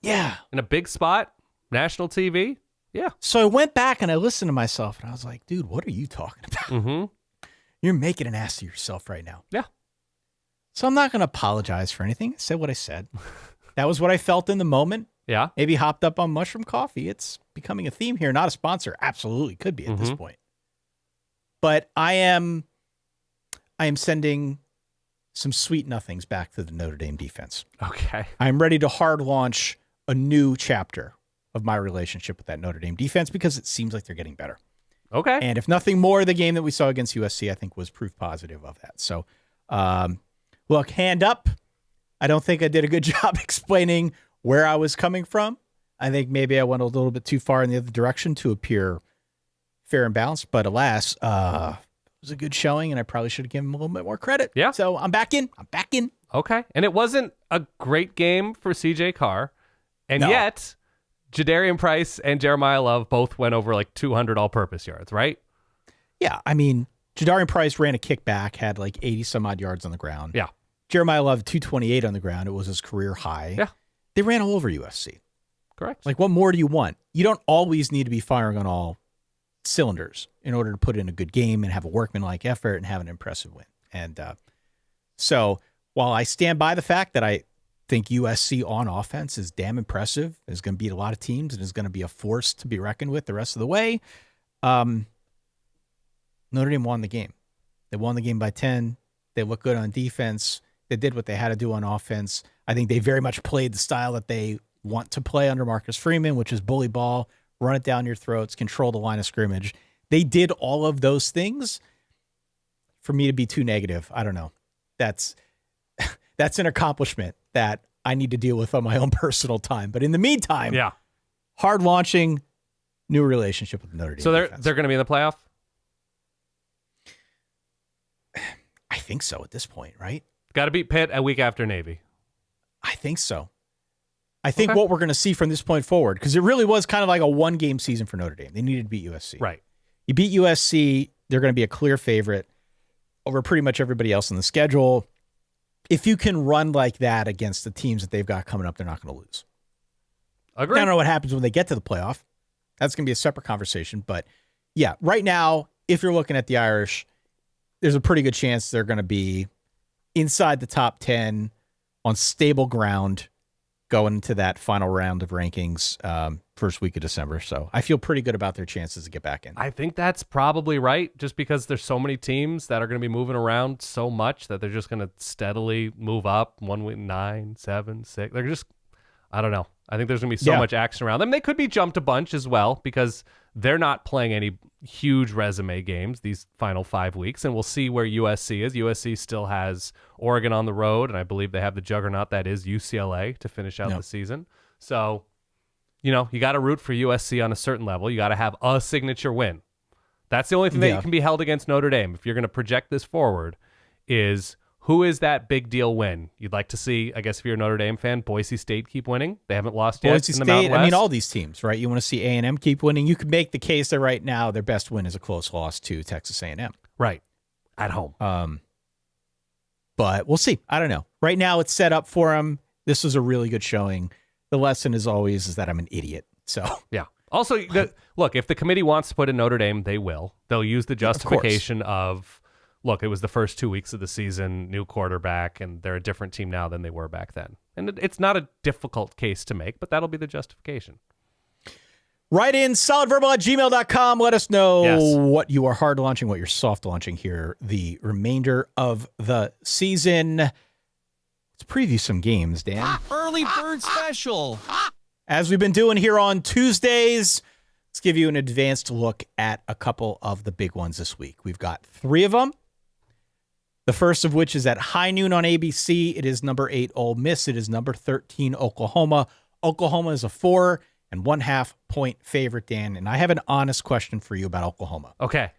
Yeah. In a big spot, national TV. Yeah. So I went back and I listened to myself and I was like, dude, what are you talking about? Mm-hmm. You're making an ass of yourself right now. Yeah. So I'm not going to apologize for anything. I said what I said. That was what I felt in the moment. Yeah. Maybe hopped up on mushroom coffee. It's becoming a theme here. Not a sponsor. Absolutely could be at this point. But I am sending some sweet nothings back to the Notre Dame defense. Okay. I'm ready to hard launch a new chapter of my relationship with that Notre Dame defense because it seems like they're getting better. Okay. And if nothing more, the game that we saw against USC, I think, was proof positive of that. So, look, hand up. I don't think I did a good job explaining where I was coming from. I think maybe I went a little bit too far in the other direction to appear fair and balanced. But alas, it was a good showing, and I probably should have given him a little bit more credit. Yeah. So I'm back in. Okay. And it wasn't a great game for CJ Carr. And yet, Jadarian Price and Jeremiah Love both went over 200 all-purpose yards, right? Yeah. I mean, Jadarian Price ran a kickback, had 80-some-odd yards on the ground. Yeah. Jeremiah Love, 228 on the ground. It was his career high. Yeah. They ran all over USC. Correct. What more do you want? You don't always need to be firing on all cylinders in order to put in a good game and have a workmanlike effort and have an impressive win. And so while I stand by the fact that I think USC on offense is damn impressive, is going to beat a lot of teams, and is going to be a force to be reckoned with the rest of the way, Notre Dame won the game. They won the game by 10. They look good on defense. They did what they had to do on offense. I think they very much played the style that they want to play under Marcus Freeman, which is bully ball, run it down your throats, control the line of scrimmage. They did all of those things. For me to be too negative, I don't know. That's an accomplishment that I need to deal with on my own personal time. But in the meantime, hard launching, new relationship with Notre Dame. So they're going to be in the playoff? I think so at this point, right? Got to beat Pitt a week after Navy. I think so. I think what we're going to see from this point forward, because it really was kind of like a one-game season for Notre Dame. They needed to beat USC. Right. You beat USC, they're going to be a clear favorite over pretty much everybody else on the schedule. If you can run like that against the teams that they've got coming up, they're not going to lose. Agreed. I don't know what happens when they get to the playoff. That's going to be a separate conversation. But yeah, right now, if you're looking at the Irish, there's a pretty good chance they're going to be inside the top 10 on stable ground going into that final round of rankings first week of December. So I feel pretty good about their chances to get back in. I think that's probably right, just because there's so many teams that are going to be moving around so much that they're just going to steadily move up 1 week, 9, 7, 6. They're just, I don't know. I think there's going to be so much action around them. They could be jumped a bunch as well because they're not playing any huge resume games these final 5 weeks, and we'll see where USC is. USC still has Oregon on the road, and I believe they have the juggernaut that is UCLA to finish out the season. So, you got to root for USC on a certain level. You got to have a signature win. That's the only thing that can be held against Notre Dame. If you're going to project this forward, is who is that big deal win? You'd like to see, I guess if you're a Notre Dame fan, Boise State keep winning. They haven't lost yet Boise in the State, Mountain West. I mean, all these teams, right? You want to see A&M keep winning. You could make the case that right now their best win is a close loss to Texas A&M. Right. At home. But we'll see. I don't know. Right now it's set up for them. This was a really good showing. The lesson, as always, is that I'm an idiot. So yeah. Also, look, if the committee wants to put in Notre Dame, they will. They'll use the justification of look, it was the first 2 weeks of the season, new quarterback, and they're a different team now than they were back then. And it's not a difficult case to make, but that'll be the justification. Write in solidverbal@gmail.com. Let us know what you are hard launching, what you're soft launching here the remainder of the season. Let's preview some games, Dan. Early bird special. As we've been doing here on Tuesdays, let's give you an advanced look at a couple of the big ones this week. We've got 3 of them. The first of which is at high noon on ABC. It is number 8 Ole Miss. It is number 13 Oklahoma. Oklahoma is a 4.5 point favorite, Dan. And I have an honest question for you about Oklahoma. Okay.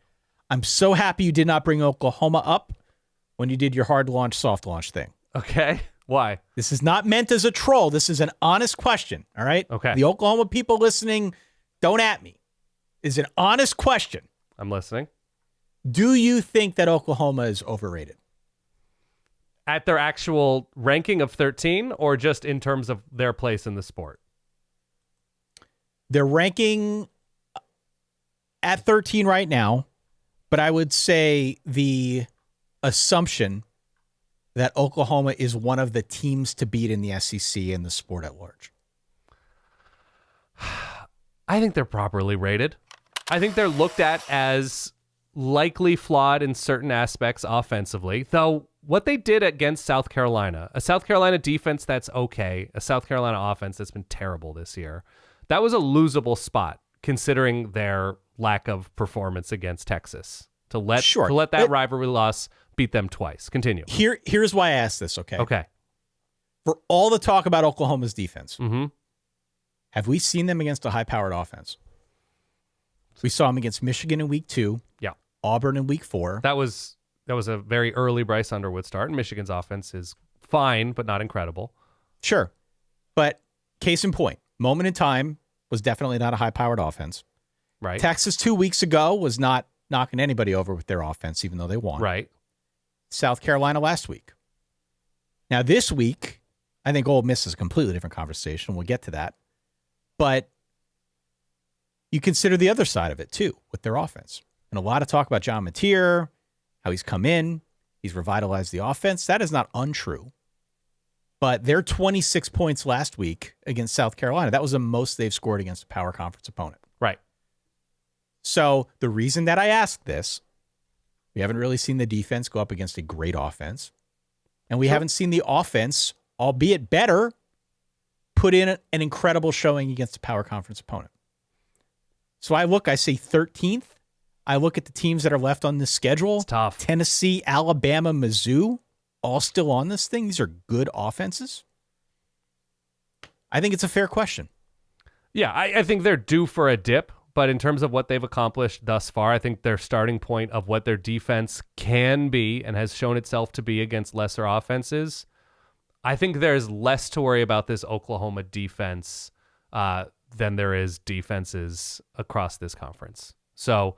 I'm so happy you did not bring Oklahoma up when you did your hard launch, soft launch thing. Okay. Why? This is not meant as a troll. This is an honest question. All right. Okay. The Oklahoma people listening, don't at me. Is an honest question. I'm listening. Do you think that Oklahoma is overrated? At their actual ranking of 13 or just in terms of their place in the sport? They're ranking at 13 right now, but I would say the assumption that Oklahoma is one of the teams to beat in the SEC and the sport at large. I think they're properly rated. I think they're looked at as likely flawed in certain aspects offensively, though what they did against South Carolina, a South Carolina defense that's okay, a South Carolina offense that's been terrible this year, that was a losable spot considering their lack of performance against Texas. To let that rivalry loss beat them twice. Continue. Here's why I asked this, okay? Okay. For all the talk about Oklahoma's defense, Mm-hmm. have we seen them against a high-powered offense? We saw them against Michigan in week 2. Yeah. Auburn in week 4. That was a very early Bryce Underwood start, and Michigan's offense is fine, but not incredible. Sure. But case in point, moment in time was definitely not a high-powered offense. Right. Texas 2 weeks ago was not knocking anybody over with their offense, even though they won. Right. South Carolina last week. Now this week, I think Ole Miss is a completely different conversation. We'll get to that. But you consider the other side of it, too, with their offense. And a lot of talk about John Mateer, how he's come in, he's revitalized the offense. That is not untrue. But their 26 points last week against South Carolina, that was the most they've scored against a power conference opponent. Right. So the reason that I asked this, we haven't really seen the defense go up against a great offense. And we haven't seen the offense, albeit better, put in an incredible showing against a power conference opponent. So I say 13th. I look at the teams that are left on this schedule. It's tough. Tennessee, Alabama, Mizzou, all still on this thing. These are good offenses. I think it's a fair question. Yeah, I think they're due for a dip, but in terms of what they've accomplished thus far, I think their starting point of what their defense can be and has shown itself to be against lesser offenses, I think there's less to worry about this Oklahoma defense than there is defenses across this conference. So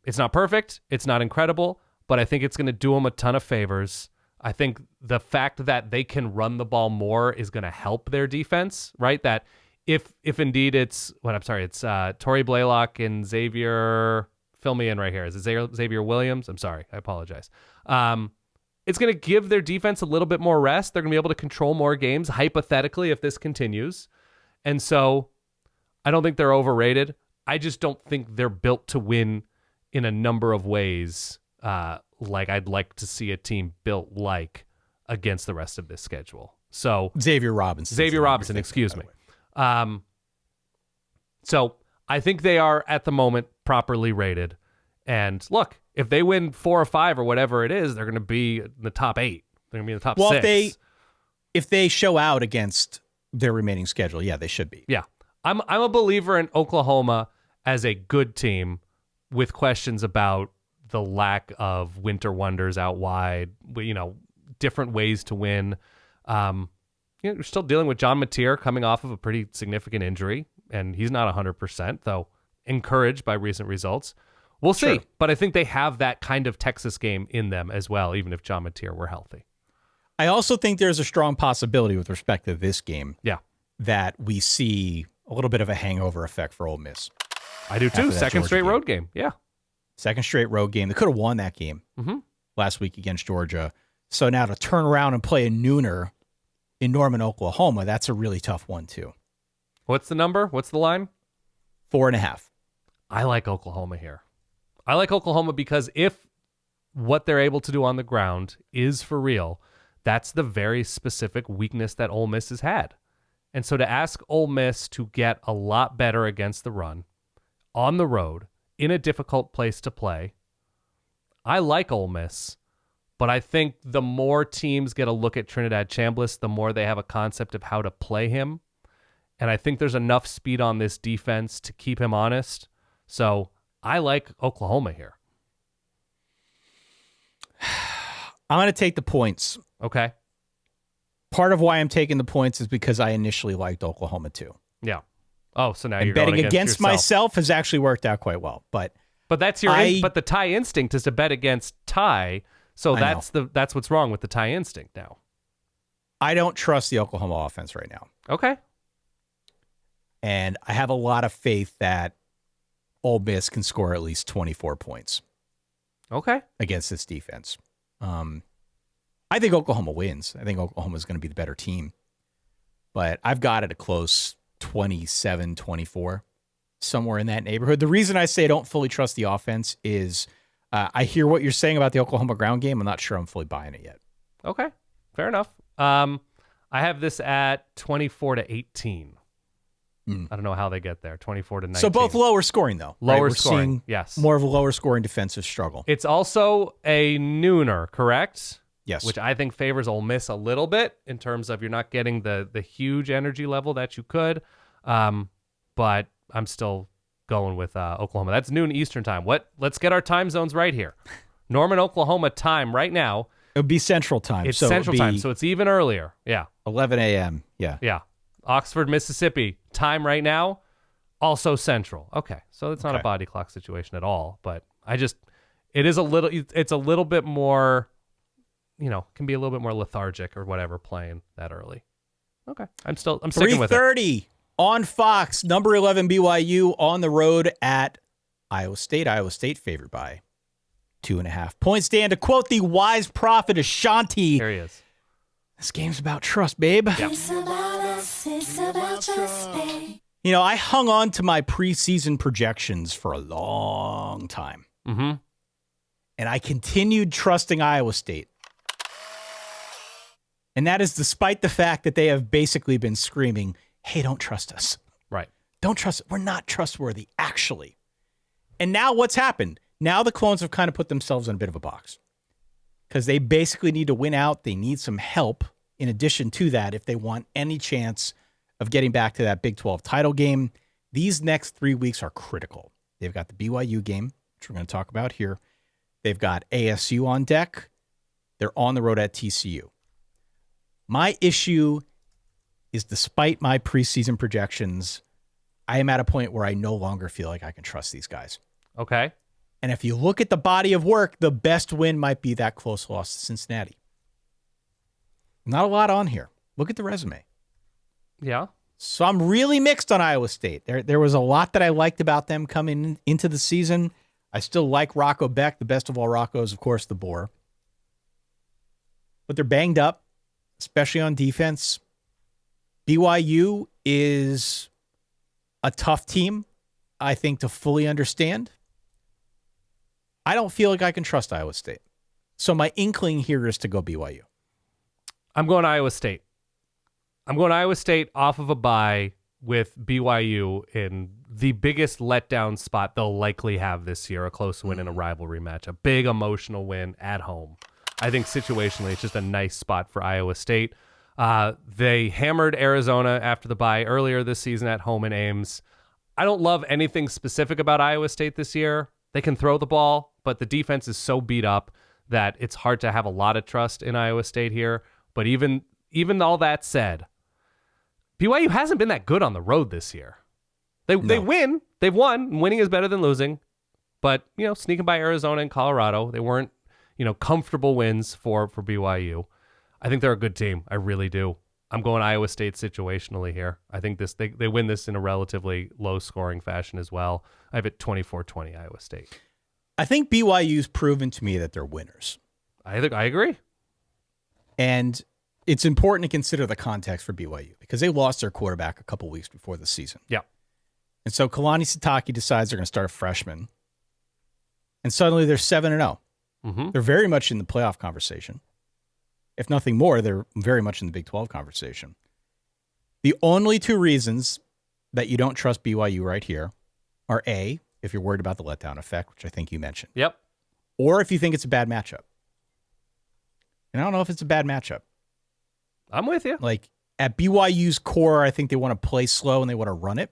it's not perfect. It's not incredible, but I think it's going to do them a ton of favors. I think the fact that they can run the ball more is going to help their defense, right? That if indeed it's Torrey Blaylock and Xavier, fill me in right here. Is it Xavier Williams? I'm sorry. I apologize. It's going to give their defense a little bit more rest. They're going to be able to control more games, hypothetically, if this continues. And so I don't think they're overrated. I just don't think they're built to win in a number of ways like I'd like to see a team built like against the rest of this schedule. So Xavier Robinson, excuse me. So I think they are at the moment properly rated. And look, if they win 4 or 5 or whatever it is, they're going to be in the top 8. They're going to be in the top 6. If they show out against their remaining schedule, yeah, they should be. Yeah. I'm a believer in Oklahoma as a good team with questions about the lack of winter wonders out wide, different ways to win. You're still dealing with John Mateer coming off of a pretty significant injury, and he's not 100%, though encouraged by recent results. We'll see, Sure. But I think they have that kind of Texas game in them as well, even if John Mateer were healthy. I also think there's a strong possibility with respect to this game that we see a little bit of a hangover effect for Ole Miss. I do too. Second straight road game. Yeah. Second straight road game. They could have won that game last week against Georgia. So now to turn around and play a nooner in Norman, Oklahoma, that's a really tough one too. What's the number? What's the line? 4.5. I like Oklahoma here. I like Oklahoma because if what they're able to do on the ground is for real, that's the very specific weakness that Ole Miss has had. And so to ask Ole Miss to get a lot better against the run on the road in a difficult place to play, I like Ole Miss, but I think the more teams get a look at Trinidad Chambliss, the more they have a concept of how to play him. And I think there's enough speed on this defense to keep him honest. So I like Oklahoma here. I'm going to take the points. Okay. Part of why I'm taking the points is because I initially liked Oklahoma too. Yeah. Oh, so now and you're betting going against myself has actually worked out quite well. But that's but the tie instinct is to bet against tie. So that's what's wrong with the tie instinct now. I don't trust the Oklahoma offense right now. Okay. And I have a lot of faith that Ole Miss can score at least 24 points. Okay. Against this defense. I think Oklahoma wins. I think Oklahoma is going to be the better team. But I've got it a close 27-24, somewhere in that neighborhood. The reason I say I don't fully trust the offense is I hear what you're saying about the Oklahoma ground game. I'm not sure I'm fully buying it yet. Okay. Fair enough. I have this at 24-18. I don't know how they get there. 24-19. So both lower scoring, though. Lower right? scoring, yes. More of a lower scoring defensive struggle. It's also a nooner, correct? Yes. Which I think favors Ole Miss a little bit in terms of you're not getting the huge energy level that you could. But I'm still going with Oklahoma. That's noon Eastern time. Let's get our time zones right here. Norman, Oklahoma time right now. It would be Central time. It's Central time, so it's even earlier. Yeah. 11 a.m. Yeah. Yeah. Oxford, Mississippi time right now, also Central. Okay. So it's not a body clock situation at all, but it's a little bit more, can be a little bit more lethargic or whatever playing that early. Okay. I'm sticking with it. 3:30 on Fox, number 11 BYU on the road at Iowa State. Iowa State favored by 2.5 points. Dan, to quote the wise prophet Ashanti. There he is. This game's about trust, babe. Yep. It's about us, it's about trust, babe. I hung on to my preseason projections for a long time. Mm-hmm. And I continued trusting Iowa State. And that is despite the fact that they have basically been screaming, hey, don't trust us. Right. Don't trust us. We're not trustworthy, actually. And now what's happened? Now the clones have kind of put themselves in a bit of a box. Because they basically need to win out. They need some help in addition to that if they want any chance of getting back to that Big 12 title game. These next 3 weeks are critical. They've got the BYU game, which we're going to talk about here. They've got ASU on deck. They're on the road at TCU. My issue is despite my preseason projections, I am at a point where I no longer feel like I can trust these guys. Okay. And if you look at the body of work, the best win might be that close loss to Cincinnati. Not a lot on here. Look at the resume. Yeah. So I'm really mixed on Iowa State. There was a lot that I liked about them coming into the season. I still like Rocco Beck. The best of all Roccos, of course, the Boar. but they're banged up, especially on defense. BYU is a tough team, I think, to fully understand. I don't feel like I can trust Iowa State. So my inkling here is to go BYU. I'm going Iowa State. I'm going Iowa State off of a bye with BYU in the biggest letdown spot they'll likely have this year, a close win in a rivalry match, a big emotional win at home. I think situationally it's just a nice spot for Iowa State. They hammered Arizona after the bye earlier this season at home in Ames. I don't love anything specific about Iowa State this year. They can throw the ball, but the defense is so beat up that it's hard to have a lot of trust in Iowa State here. But even all that said, BYU hasn't been that good on the road this year. They win. They've won. Winning is better than losing. But, sneaking by Arizona and Colorado, they weren't, comfortable wins for BYU. I think they're a good team. I really do. I'm going Iowa State situationally here. I think they win this in a relatively low-scoring fashion as well. I have it 24-20 Iowa State. I think BYU's proven to me that they're winners. I agree. And it's important to consider the context for BYU because they lost their quarterback a couple weeks before the season. Yeah. And so Kalani Sitake decides they're going to start a freshman. And suddenly they're 7-0. Mm-hmm. They're very much in the playoff conversation. If nothing more, they're very much in the Big 12 conversation. The only two reasons that you don't trust BYU right here are A, if you're worried about the letdown effect, which I think you mentioned. Yep. Or if you think it's a bad matchup. And I don't know if it's a bad matchup. I'm with you. Like at BYU's core, I think they want to play slow and they want to run it.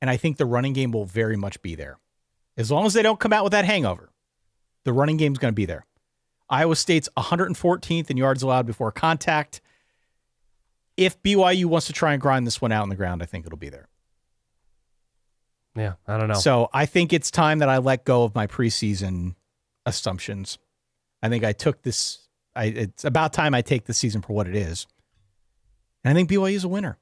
And I think the running game will very much be there. As long as they don't come out with that hangover, the running game's going to be there. Iowa State's 114th in yards allowed before contact. If BYU wants to try and grind this one out on the ground, I think it'll be there. Yeah, I don't know. So I think it's time that I let go of my preseason assumptions. I think I took this. It's about time I take the season for what it is. And I think BYU is a winner.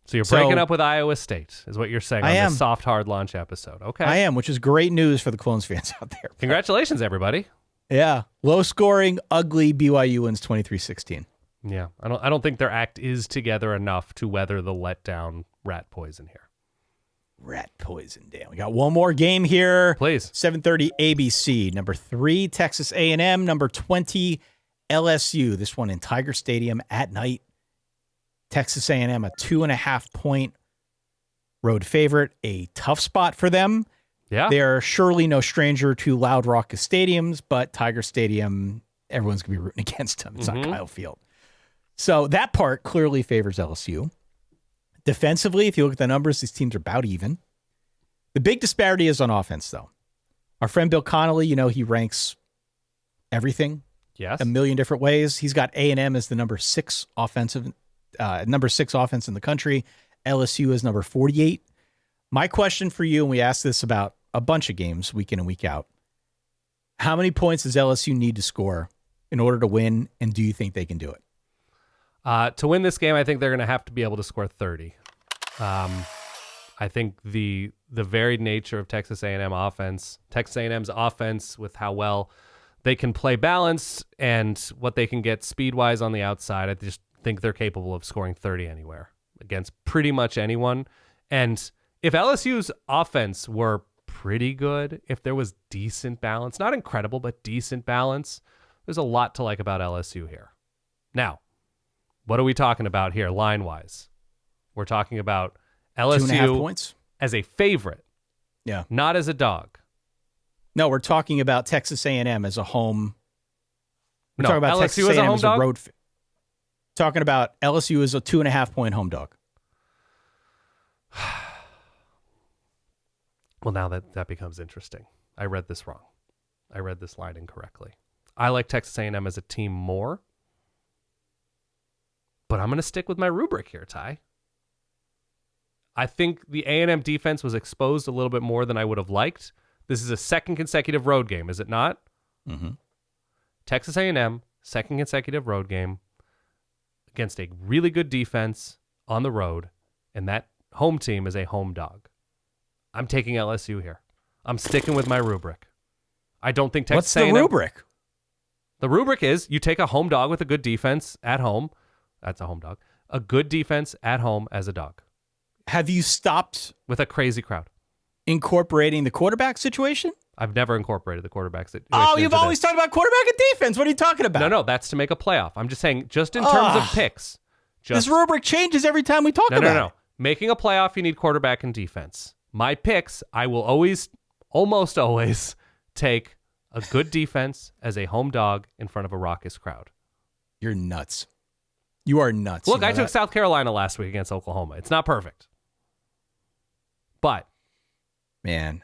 So you're breaking up with Iowa State, is what you're saying on this soft, hard launch episode. Okay. I am, which is great news for the Clones fans out there. Congratulations, everybody. Yeah. Low scoring, ugly BYU wins 23-16. Yeah. I don't think their act is together enough to weather the letdown rat poison here. Rat poison, damn. We got one more game here. Please. 7:30 ABC. Number 3, Texas A&M. Number 20, LSU. This one in Tiger Stadium at night. Texas A&M, a 2.5-point road favorite. A tough spot for them. Yeah. They're surely no stranger to loud, raucous stadiums, but Tiger Stadium, everyone's going to be rooting against them. It's not Kyle Field. So that part clearly favors LSU. Defensively, if you look at the numbers, these teams are about even. The big disparity is on offense, though. Our friend Bill Connolly, he ranks everything a million different ways. He's got A&M as the number 6 offense in the country. LSU is number 48. My question for you, and we ask this about a bunch of games week in and week out, how many points does LSU need to score in order to win, and do you think they can do it? To win this game, I think they're going to have to be able to score 30. I think the varied nature of Texas A&M offense, Texas A&M's offense with how well they can play balance and what they can get speed-wise on the outside, I just think they're capable of scoring 30 anywhere against pretty much anyone. And if LSU's offense were pretty good, if there was decent balance, not incredible, but decent balance, there's a lot to like about LSU here. Now, what are we talking about here line-wise? We're talking about LSU 2.5 points as a favorite, not as a dog. No, we're talking about Texas A&M as a home. We're No, talking about LSU Texas as a A&M home as dog? a road. Talking about LSU as a 2.5-point home dog. Well, now that becomes interesting. I read this wrong. I read this line incorrectly. I like Texas A&M as a team more, but I'm going to stick with my rubric here, Ty. I think the A&M defense was exposed a little bit more than I would have liked. This is a second consecutive road game, is it not? Mm-hmm. Texas A&M, second consecutive road game against a really good defense on the road, and that home team is a home dog. I'm taking LSU here. I'm sticking with my rubric. I don't think Texas A&M... What's the rubric? The rubric is you take a home dog with a good defense at home. That's a home dog. A good defense at home as a dog. Have you stopped With a crazy crowd. incorporating the quarterback situation? I've never incorporated the quarterback situation. Oh, you've into always this. talked about quarterback and defense. What are you talking about? No, that's to make a playoff. I'm just saying, just in terms of picks. This rubric changes every time we talk about it. No. Making a playoff, you need quarterback and defense. My picks, I will almost always take a good defense as a home dog in front of a raucous crowd. You're nuts. You are nuts. Look, You know I took that? South Carolina last week against Oklahoma. It's not perfect. But Man,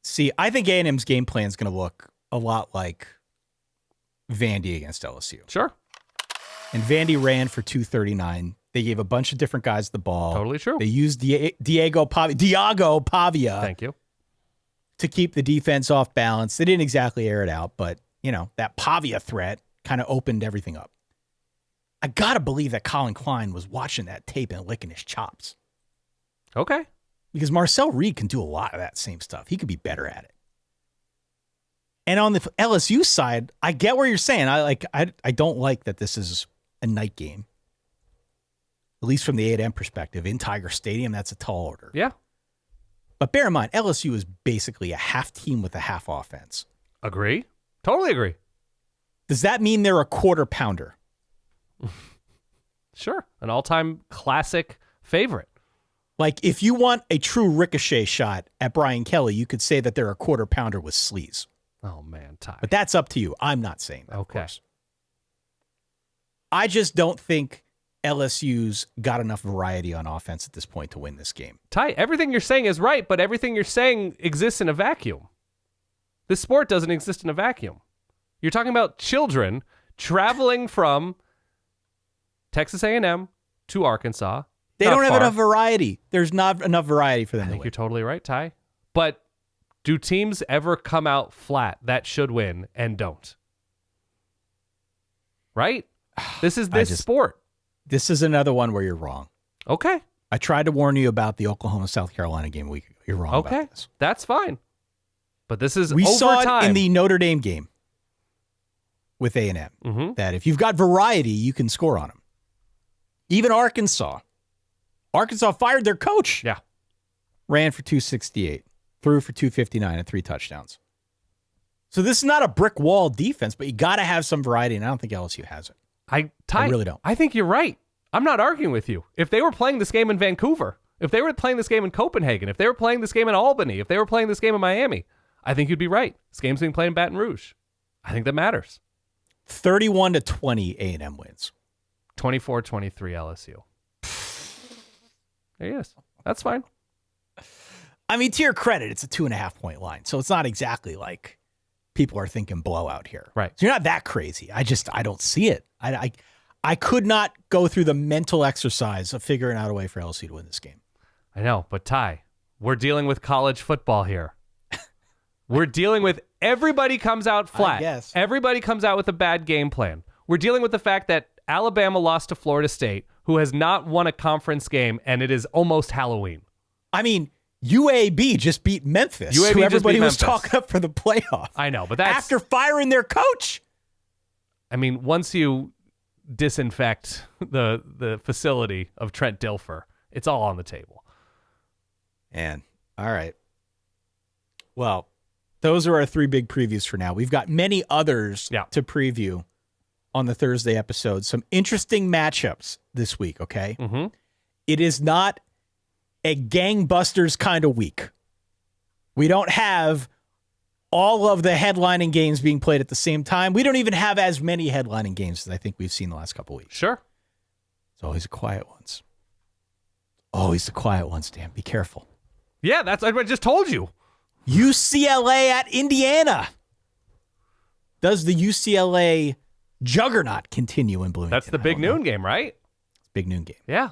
see, I think A&M's game plan is going to look a lot like Vandy against LSU. sure, And Vandy ran for 239. They gave a bunch of different guys the ball. totally true. They used Diago Pavia Thank you. to keep the defense off balance. They didn't exactly air it out, but, that Pavia threat kind of opened everything up. I got to believe that Colin Klein was watching that tape and licking his chops. Okay. Because Marcel Reed can do a lot of that same stuff. He could be better at it. And on the LSU side, I get where you're saying. I don't like that this is a night game. At least from the A&M perspective. In Tiger Stadium, that's a tall order. Yeah. But bear in mind, LSU is basically a half team with a half offense. Agree. Totally agree. Does that mean they're a quarter pounder? Sure. An all-time classic favorite. Like, if you want a true ricochet shot at Brian Kelly, you could say that they're a quarter pounder with sleaze. Oh, man, Ty. But that's up to you. I'm not saying that, of Okay. course. I just don't think LSU's got enough variety on offense at this point to win this game. Ty, everything you're saying is right, but everything you're saying exists in a vacuum. This sport doesn't exist in a vacuum. You're talking about children traveling from Texas A&M to Arkansas. They Not don't have far. enough variety. There's not enough variety for them I to think win. you're totally right, Ty. But do teams ever come out flat that should win and don't? Right? This is this sport. This is another one where you're wrong. Okay. I tried to warn you about the Oklahoma-South Carolina game a week ago. You're wrong Okay. about this. That's fine. But this is We saw overtime. it in the Notre Dame game with A&M Mhm. that if you've got variety, you can score on them. Even Arkansas fired their coach. Yeah. Ran for 268, threw for 259 and 3 touchdowns. So this is not a brick wall defense, but you got to have some variety, and I don't think LSU has it. Ty, I really don't. I think you're right. I'm not arguing with you. If they were playing this game in Vancouver, if they were playing this game in Copenhagen, if they were playing this game in Albany, if they were playing this game in Miami, I think you'd be right. This game's being played in Baton Rouge. I think that matters. 31-20 A&M wins. 24-23 LSU. There he is. That's fine. I mean, to your credit, it's a 2.5-point line, so it's not exactly like people are thinking blowout here. Right. So you're not that crazy. I don't see it. I could not go through the mental exercise of figuring out a way for LSU to win this game. I know, but Ty, we're dealing with college football here. We're dealing with everybody comes out flat. guess. Everybody comes out with a bad game plan. We're dealing with the fact that Alabama lost to Florida State, who has not won a conference game, and it is almost Halloween. I mean, UAB just beat Memphis, UAB who just beat everybody was Memphis. talking up for the playoff. I know, but that's After firing their coach. I mean, once you disinfect the facility of Trent Dilfer, it's all on the table. And all right. Well, those are our 3 big previews for now. We've got many others to preview on the Thursday episode. Some interesting matchups this week, okay? Mm-hmm. It is not a gangbusters kind of week. We don't have all of the headlining games being played at the same time. We don't even have as many headlining games as I think we've seen the last couple weeks. Sure. It's always the quiet ones. Always the quiet ones, Dan. Be careful. Yeah, that's I just told you. UCLA at Indiana. Does the UCLA juggernaut continue in Bloomington? That's the big noon game, right? It's a big noon game. Yeah.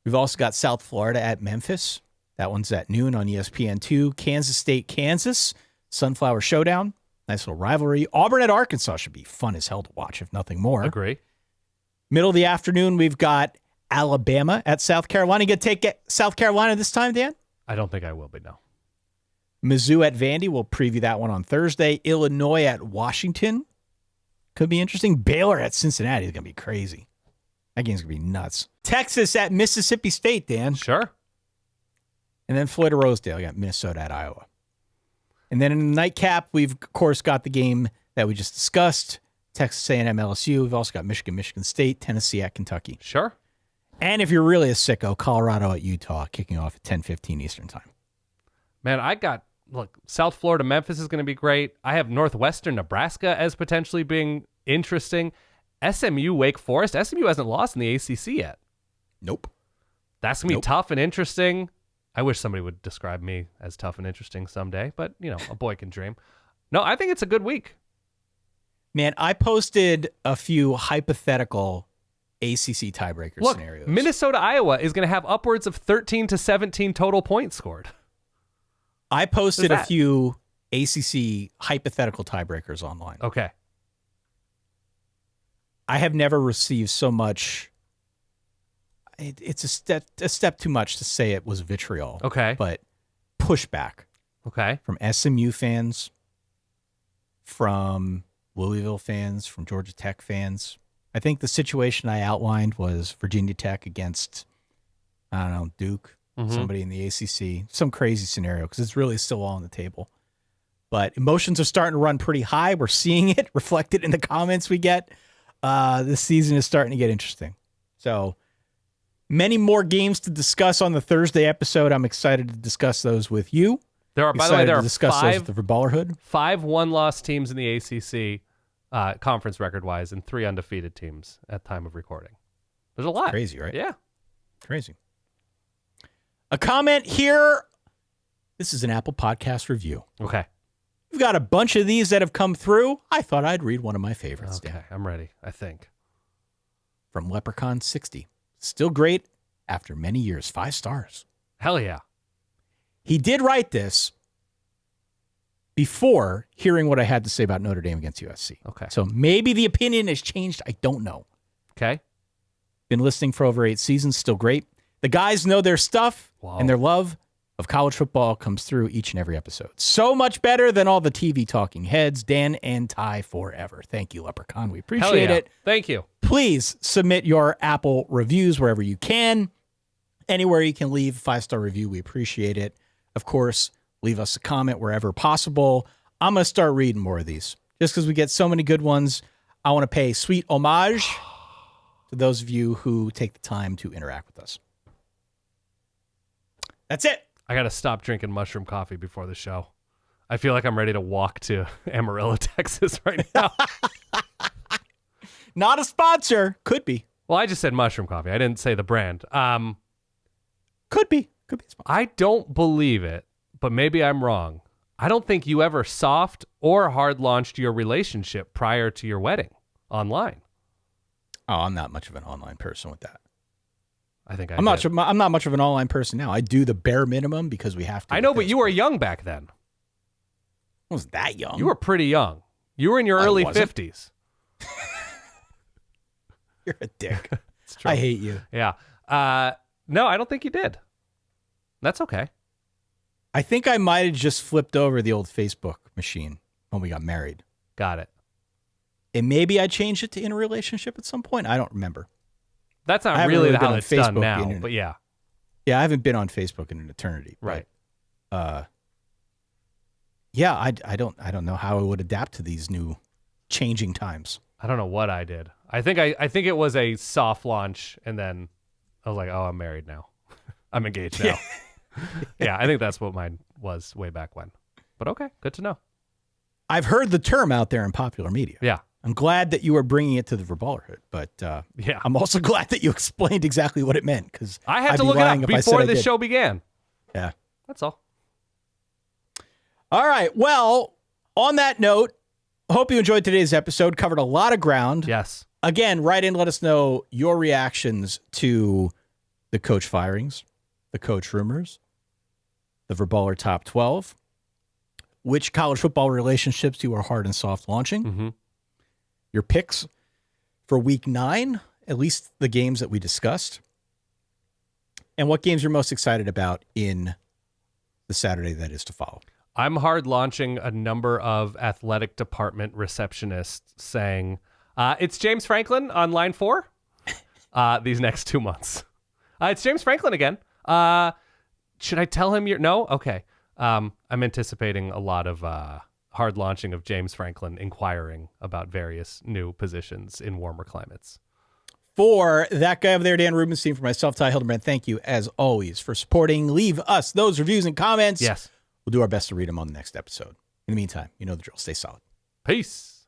We've also got South Florida at Memphis. That one's at noon on ESPN2. Kansas State, Kansas. Sunflower Showdown. Nice little rivalry. Auburn at Arkansas should be fun as hell to watch, if nothing more. Agree. Middle of the afternoon, we've got Alabama at South Carolina. You going to take South Carolina this time, Dan? I don't think I will, but no. Mizzou at Vandy. We'll preview that one on Thursday. Illinois at Washington. Could be interesting. Baylor at Cincinnati is going to be crazy. That game's going to be nuts. Texas at Mississippi State, Dan. Sure. And then Floyd of Rosedale. You got Minnesota at Iowa. And then in the nightcap, we've, of course, got the game that we just discussed. Texas A&M, LSU. We've also got Michigan, Michigan State, Tennessee at Kentucky. Sure. And if you're really a sicko, Colorado at Utah, kicking off at 10:15 Eastern time. Man, South Florida, Memphis is going to be great. I have Northwestern, Nebraska as potentially being interesting. SMU, Wake Forest. SMU hasn't lost in the ACC yet. Nope. That's going to be tough and interesting. I wish somebody would describe me as tough and interesting someday, but, a boy can dream. No, I think it's a good week. Man, I posted a few hypothetical ACC tiebreaker scenarios. Minnesota, Iowa is going to have upwards of 13 to 17 total points scored. I posted a few ACC hypothetical tiebreakers online. Okay. I have never received so much. It's a step too much to say it was vitriol. Okay. But pushback. Okay. From SMU fans, from Louisville fans, from Georgia Tech fans. I think the situation I outlined was Virginia Tech against, Duke, somebody in the ACC, some crazy scenario because it's really still all on the table. But emotions are starting to run pretty high. We're seeing it reflected in the comments we get. This season is starting to get interesting. So many more games to discuss on the Thursday episode. I'm excited to discuss those with you. There are, by the way, there are those with the Verballerhood. 5 one-loss teams in the ACC conference record-wise and 3 undefeated teams at time of recording. There's a lot. Crazy, right? Yeah. Crazy. A comment here. This is an Apple Podcast review. Okay. We've got a bunch of these that have come through. I thought I'd read one of my favorites. Okay, Dan. I'm ready, I think. From Leprechaun 60. Still great after many years. 5 stars. Hell yeah. He did write this before hearing what I had to say about Notre Dame against USC. Okay. So maybe the opinion has changed. I don't know. Okay. Been listening for over 8 seasons. Still great. The guys know their stuff, and their love of college football comes through each and every episode. So much better than all the TV talking heads. Dan and Ty forever. Thank you, Leprechaun. We appreciate it. Thank you. Please submit your Apple reviews wherever you can. Anywhere you can leave a 5-star review, we appreciate it. Of course, leave us a comment wherever possible. I'm going to start reading more of these. Just because we get so many good ones, I want to pay sweet homage to those of you who take the time to interact with us. That's it. I got to stop drinking mushroom coffee before the show. I feel like I'm ready to walk to Amarillo, Texas right now. Not a sponsor. Could be. Well, I just said mushroom coffee. I didn't say the brand. Could be. Could be a sponsor. I don't believe it, but maybe I'm wrong. I don't think you ever soft or hard launched your relationship prior to your wedding online. Oh, I'm not much of an online person with that. I think I'm not much of an online person now. I do the bare minimum because we have to. I know, but you were young back then. I was that young. You were pretty young. You were in your early 50s. You're a dick. It's true. I hate you. Yeah. No, I don't think you did. That's okay. I think I might have just flipped over the old Facebook machine when we got married. Got it. And maybe I changed it to in a relationship at some point. I don't remember. That's not really how it's done now, in but yeah. Yeah, I haven't been on Facebook in an eternity. Right. Yeah, I don't know how I would adapt to these new changing times. I don't know what I did. I think it was a soft launch, and then I was like, oh, I'm married now. I'm engaged now. Yeah, I think that's what mine was way back when. But okay, good to know. I've heard the term out there in popular media. Yeah. I'm glad that you are bringing it to the Verballerhood, but yeah, I'm also glad that you explained exactly what it meant because I had to look it up before the show began. Yeah. That's all. All right. Well, on that note, hope you enjoyed today's episode. Covered a lot of ground. Yes. Again, write in, let us know your reactions to the coach firings, the coach rumors, the Verballer Top 12, which college football relationships you are hard and soft launching, your picks for week 9, at least the games that we discussed, and what games you're most excited about in the Saturday that is to follow. I'm hard launching a number of athletic department receptionists saying, it's James Franklin on line 4 these next 2 months. It's James Franklin again. Should I tell him no? Okay. I'm anticipating a lot of hard launching of James Franklin inquiring about various new positions in warmer climates. For that guy over there, Dan Rubenstein, for myself, Ty Hildenbrand, thank you as always for supporting. Leave us those reviews and comments. Yes. We'll do our best to read them on the next episode. In the meantime, you know the drill. Stay solid. Peace.